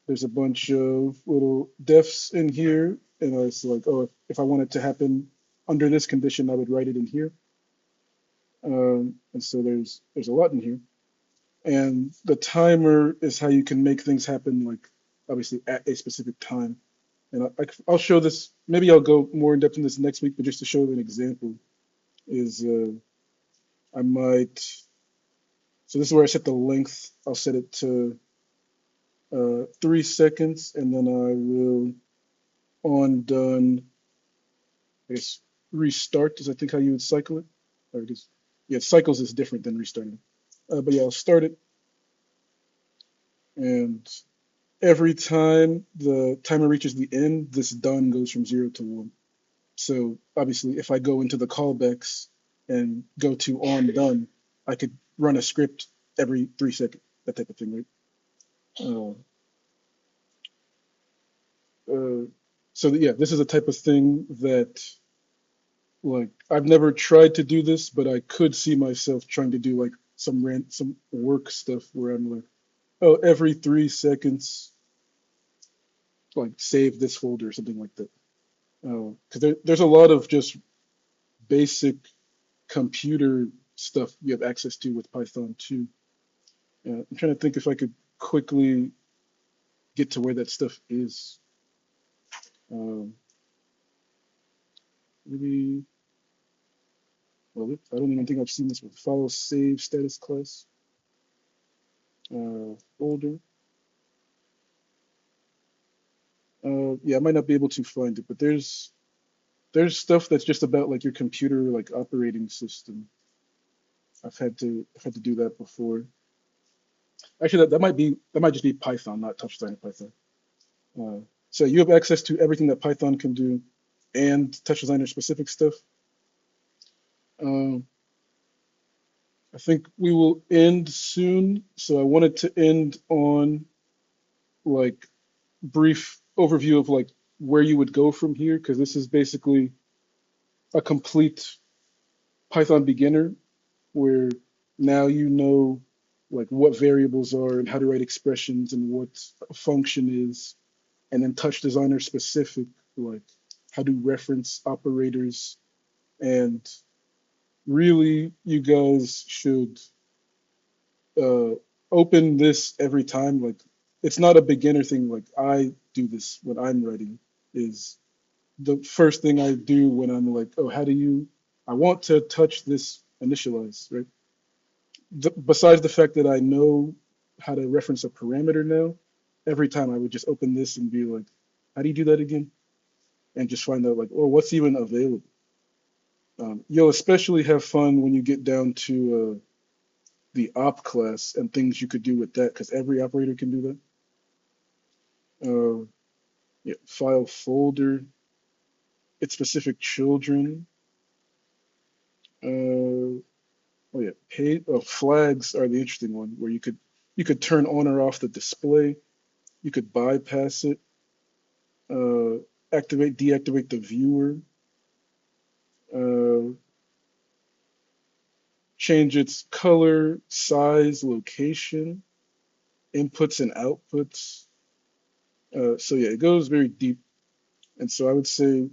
there's a bunch of little defs in here. And it's like, oh, if I want it to happen under this condition, I would write it in here. And so there's a lot in here. And the timer is how you can make things happen, like obviously at a specific time. And I'll show this. Maybe I'll go more in depth in this next week, but just to show an example is I might. So this is where I set the length. I'll set it to 3 seconds, and then I will on done. I guess restart is I think how you would cycle it. Or it is, yeah, cycles is different than restarting. But yeah, I'll start it, and every time the timer reaches the end, this done goes from 0 to 1. So obviously, if I go into the callbacks and go to on done, I could run a script every 3 seconds, that type of thing, right? Uh, so yeah, this is a type of thing that like I've never tried to do this, but I could see myself trying to do like some work stuff where I'm like, oh, every 3 seconds, like save this folder or something like that. Because there's a lot of just basic computer stuff you have access to with Python too. I'm trying to think if I could quickly get to where that stuff is. Um, maybe, well, I don't even think I've seen this with file save status class folder. Yeah, I might not be able to find it, but there's stuff that's just about like your computer like operating system. I've had to do that before. Actually, that might just be Python, not TouchDesign Python. Uh, so you have access to everything that Python can do and Touch Designer specific stuff. Um, I think we will end soon. So I wanted to end on like brief overview of like where you would go from here, because this is basically a complete Python beginner where now you know like what variables are and how to write expressions and what a function is, and then Touch Designer specific, like how to reference operators. And really, you guys should uh, open this every time. Like, it's not a beginner thing. Like, I do this when I'm writing, is the first thing I do when I'm like, oh, how do you, I want to touch this initialize, right? besides the fact that I know how to reference a parameter now, every time I would just open this and be like, how do you do that again? And just find out like, oh, what's even available. You'll especially have fun when you get down to the op class and things you could do with that, because every operator can do that. Yeah, file folder, its specific children. Uh, oh yeah, flags are the interesting one where you could turn on or off the display. You could bypass it, uh, activate, deactivate the viewer, uh, change its color, size, location, inputs and outputs. So yeah, it goes very deep. And so I would say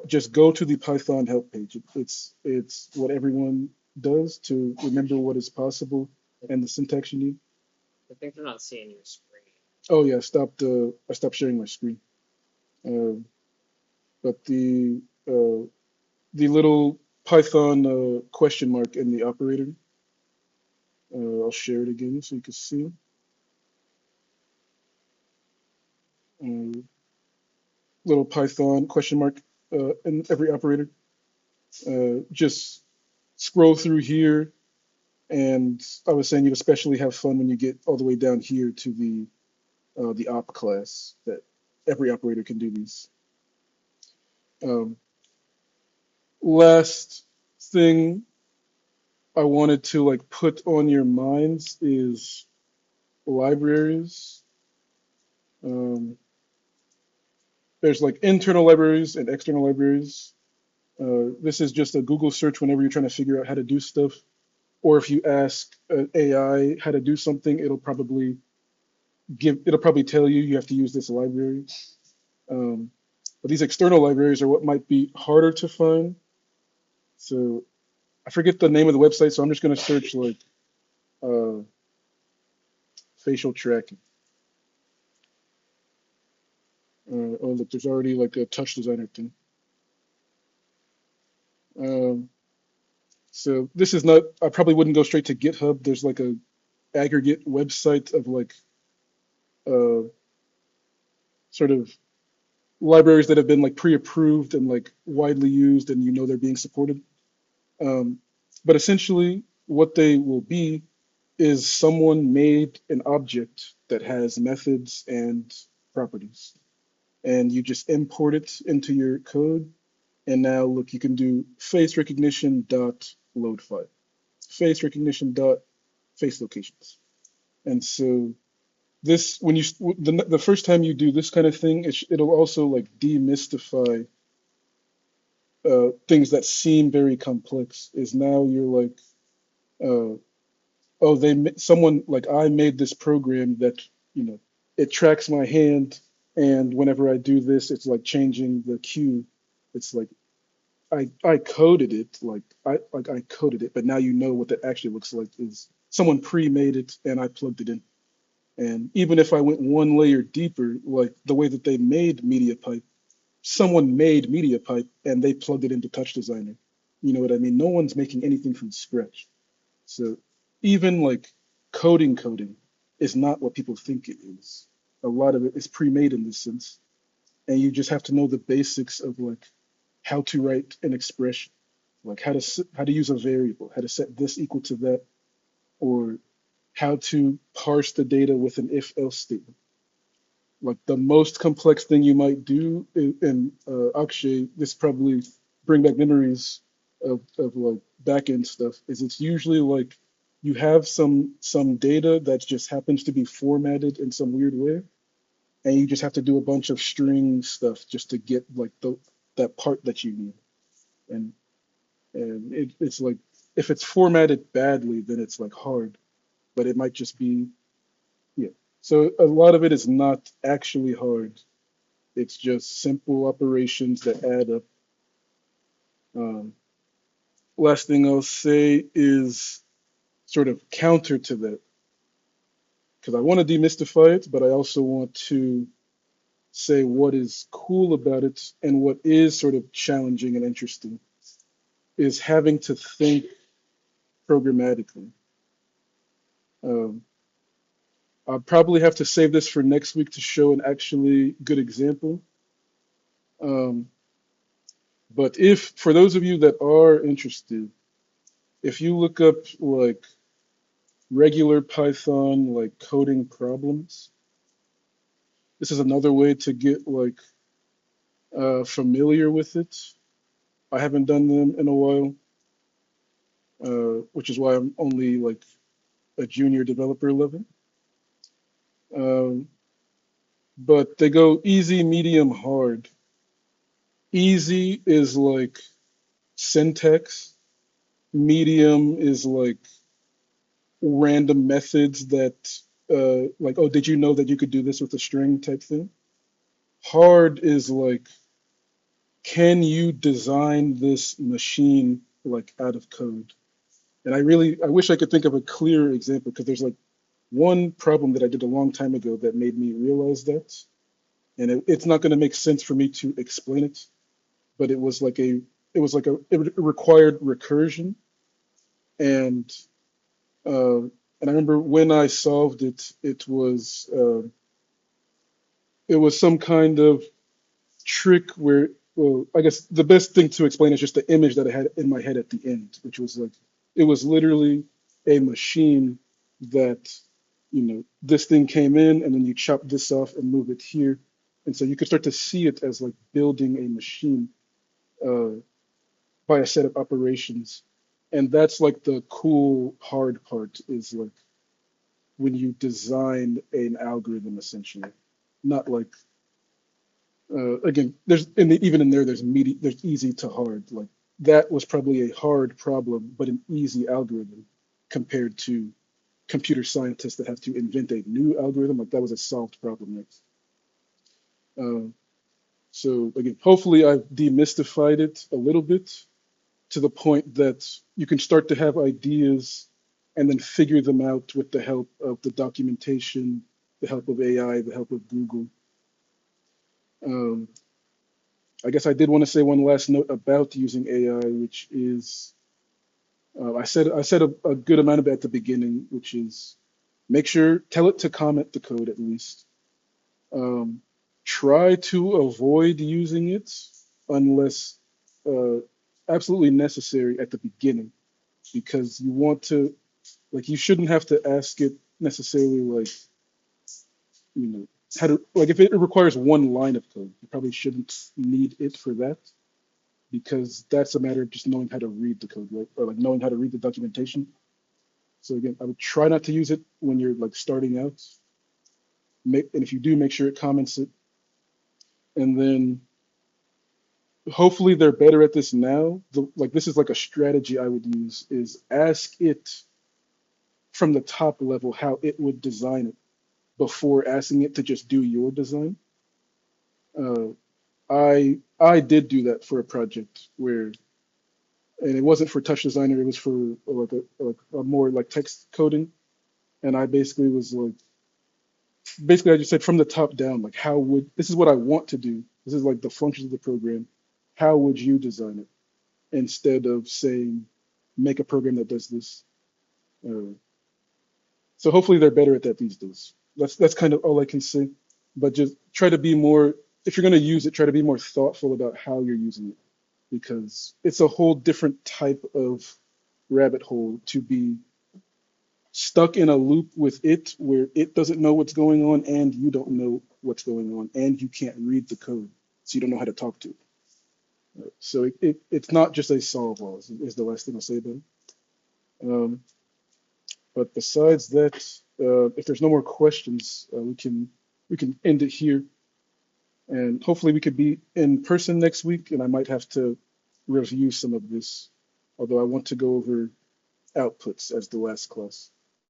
just go to the Python help page. It's what everyone does to remember what is possible and the syntax you need. I think they're not seeing your screen. Oh yeah, I stopped sharing my screen. Uh, but the little Python question mark in the operator, I'll share it again so you can see. Uh, Little Python question mark in every operator. Just scroll through here, and I was saying you'd especially have fun when you get all the way down here to the op class that every operator can do these. Um, Last thing I wanted to like put on your minds is libraries. Um, there's like internal libraries and external libraries. This is just a Google search whenever you're trying to figure out how to do stuff. Or if you ask an AI how to do something, it'll probably tell you you have to use this library. Um, but these external libraries are what might be harder to find. So I forget the name of the website, so I'm just going to search like uh, facial tracking. Oh, look, there's already like a touch designer thing. Um, so this is not, I probably wouldn't go straight to GitHub. There's like a aggregate website of like uh, sort of libraries that have been like pre-approved and like widely used, and you know they're being supported. Um, but essentially, what they will be is someone made an object that has methods and properties, and you just import it into your code. And now look, you can do face recognition dot load file, face recognition dot face locations. And so this, when you the first time you do this kind of thing, it'll also like demystify things that seem very complex. Is now you're like, uh, oh, someone like I made this program that you know it tracks my hand, and whenever I do this, it's like changing the cue. It's like I coded it, I coded it, but now you know what that actually looks like is someone pre-made it and I plugged it in. And even if I went one layer deeper, like the way that they made MediaPipe, someone made MediaPipe and they plugged it into Touch Designer. You know what I mean? No one's making anything from scratch. So even like coding is not what people think it is. A lot of it is pre-made in this sense, and you just have to know the basics of like how to write an expression, like how to use a variable, how to set this equal to that, or how to parse the data with an if-else statement. Like the most complex thing you might do in Akshay, this probably bring back memories of like backend stuff, is it's usually like you have some data that just happens to be formatted in some weird way, and you just have to do a bunch of string stuff just to get like that part that you need. And it's like if it's formatted badly, then it's like hard, but it might just be, yeah. So a lot of it is not actually hard. It's just simple operations that add up. Um, Last thing I'll say is sort of counter to that, because I want to demystify it, but I also want to say what is cool about it and what is sort of challenging and interesting is having to think programmatically. Um, I'll probably have to save this for next week to show an actually good example. Um, but if, for those of you that are interested, if you look up like regular Python, like coding problems, this is another way to get like familiar with it. I haven't done them in a while, which is why I'm only like a junior developer level. Um, but they go easy, medium, hard. Easy is like syntax. Medium is like random methods that, like, oh, did you know that you could do this with a string type thing? Hard is like, can you design this machine like out of code? And I wish I could think of a clear example because there's like one problem that I did a long time ago that made me realize that. And it's not going to make sense for me to explain it, but it required recursion. And, uh, and I remember when I solved it, it was some kind of trick where, well, I guess the best thing to explain is just the image that I had in my head at the end, which was like, it was literally a machine that, this thing came in and then you chop this off and move it here. And so you could start to see it as like building a machine uh, by a set of operations. And that's like the cool hard part is like when you design an algorithm essentially, not like again, even in there, there's easy to hard. Like that was probably a hard problem, but an easy algorithm compared to computer scientists that have to invent a new algorithm. Like that was a solved problem, right? Uh, so again, hopefully I've demystified it a little bit to the point that you can start to have ideas and then figure them out with the help of the documentation, the help of AI, the help of Google. Um, I guess I did want to say one last note about using AI, which is I said a good amount of it at the beginning, which is tell it to comment the code at least. Um, Try to avoid using it unless uh, absolutely necessary at the beginning, because you want to like you shouldn't have to ask it necessarily like how to like if it requires one line of code, you probably shouldn't need it for that because that's a matter of just knowing how to read the code, right? Or like knowing how to read the documentation. So again, I would try not to use it when you're like starting out. And if you do, make sure it comments it. And then hopefully they're better at this now. Like this is like a strategy I would use is ask it from the top level how it would design it before asking it to just do your design. Uh, I did do that for a project where, and it wasn't for Touch Designer. It was for like a more like text coding, and I basically was like, basically I just said from the top down, like how would this is what I want to do. This is like the functions of the program. How would you design it? Instead of saying make a program that does this. Uh, so hopefully they're better at that these days. That's kind of all I can say. But just try to be more, if you're going to use it, try to be more thoughtful about how you're using it because it's a whole different type of rabbit hole to be stuck in a loop with it where it doesn't know what's going on and you don't know what's going on and you can't read the code, so you don't know how to talk to it. So it's not just a solve all is the last thing I'll say about it. Um, but besides that, if there's no more questions, we can end it here, and hopefully we could be in person next week. And I might have to review some of this, although I want to go over outputs as the last class.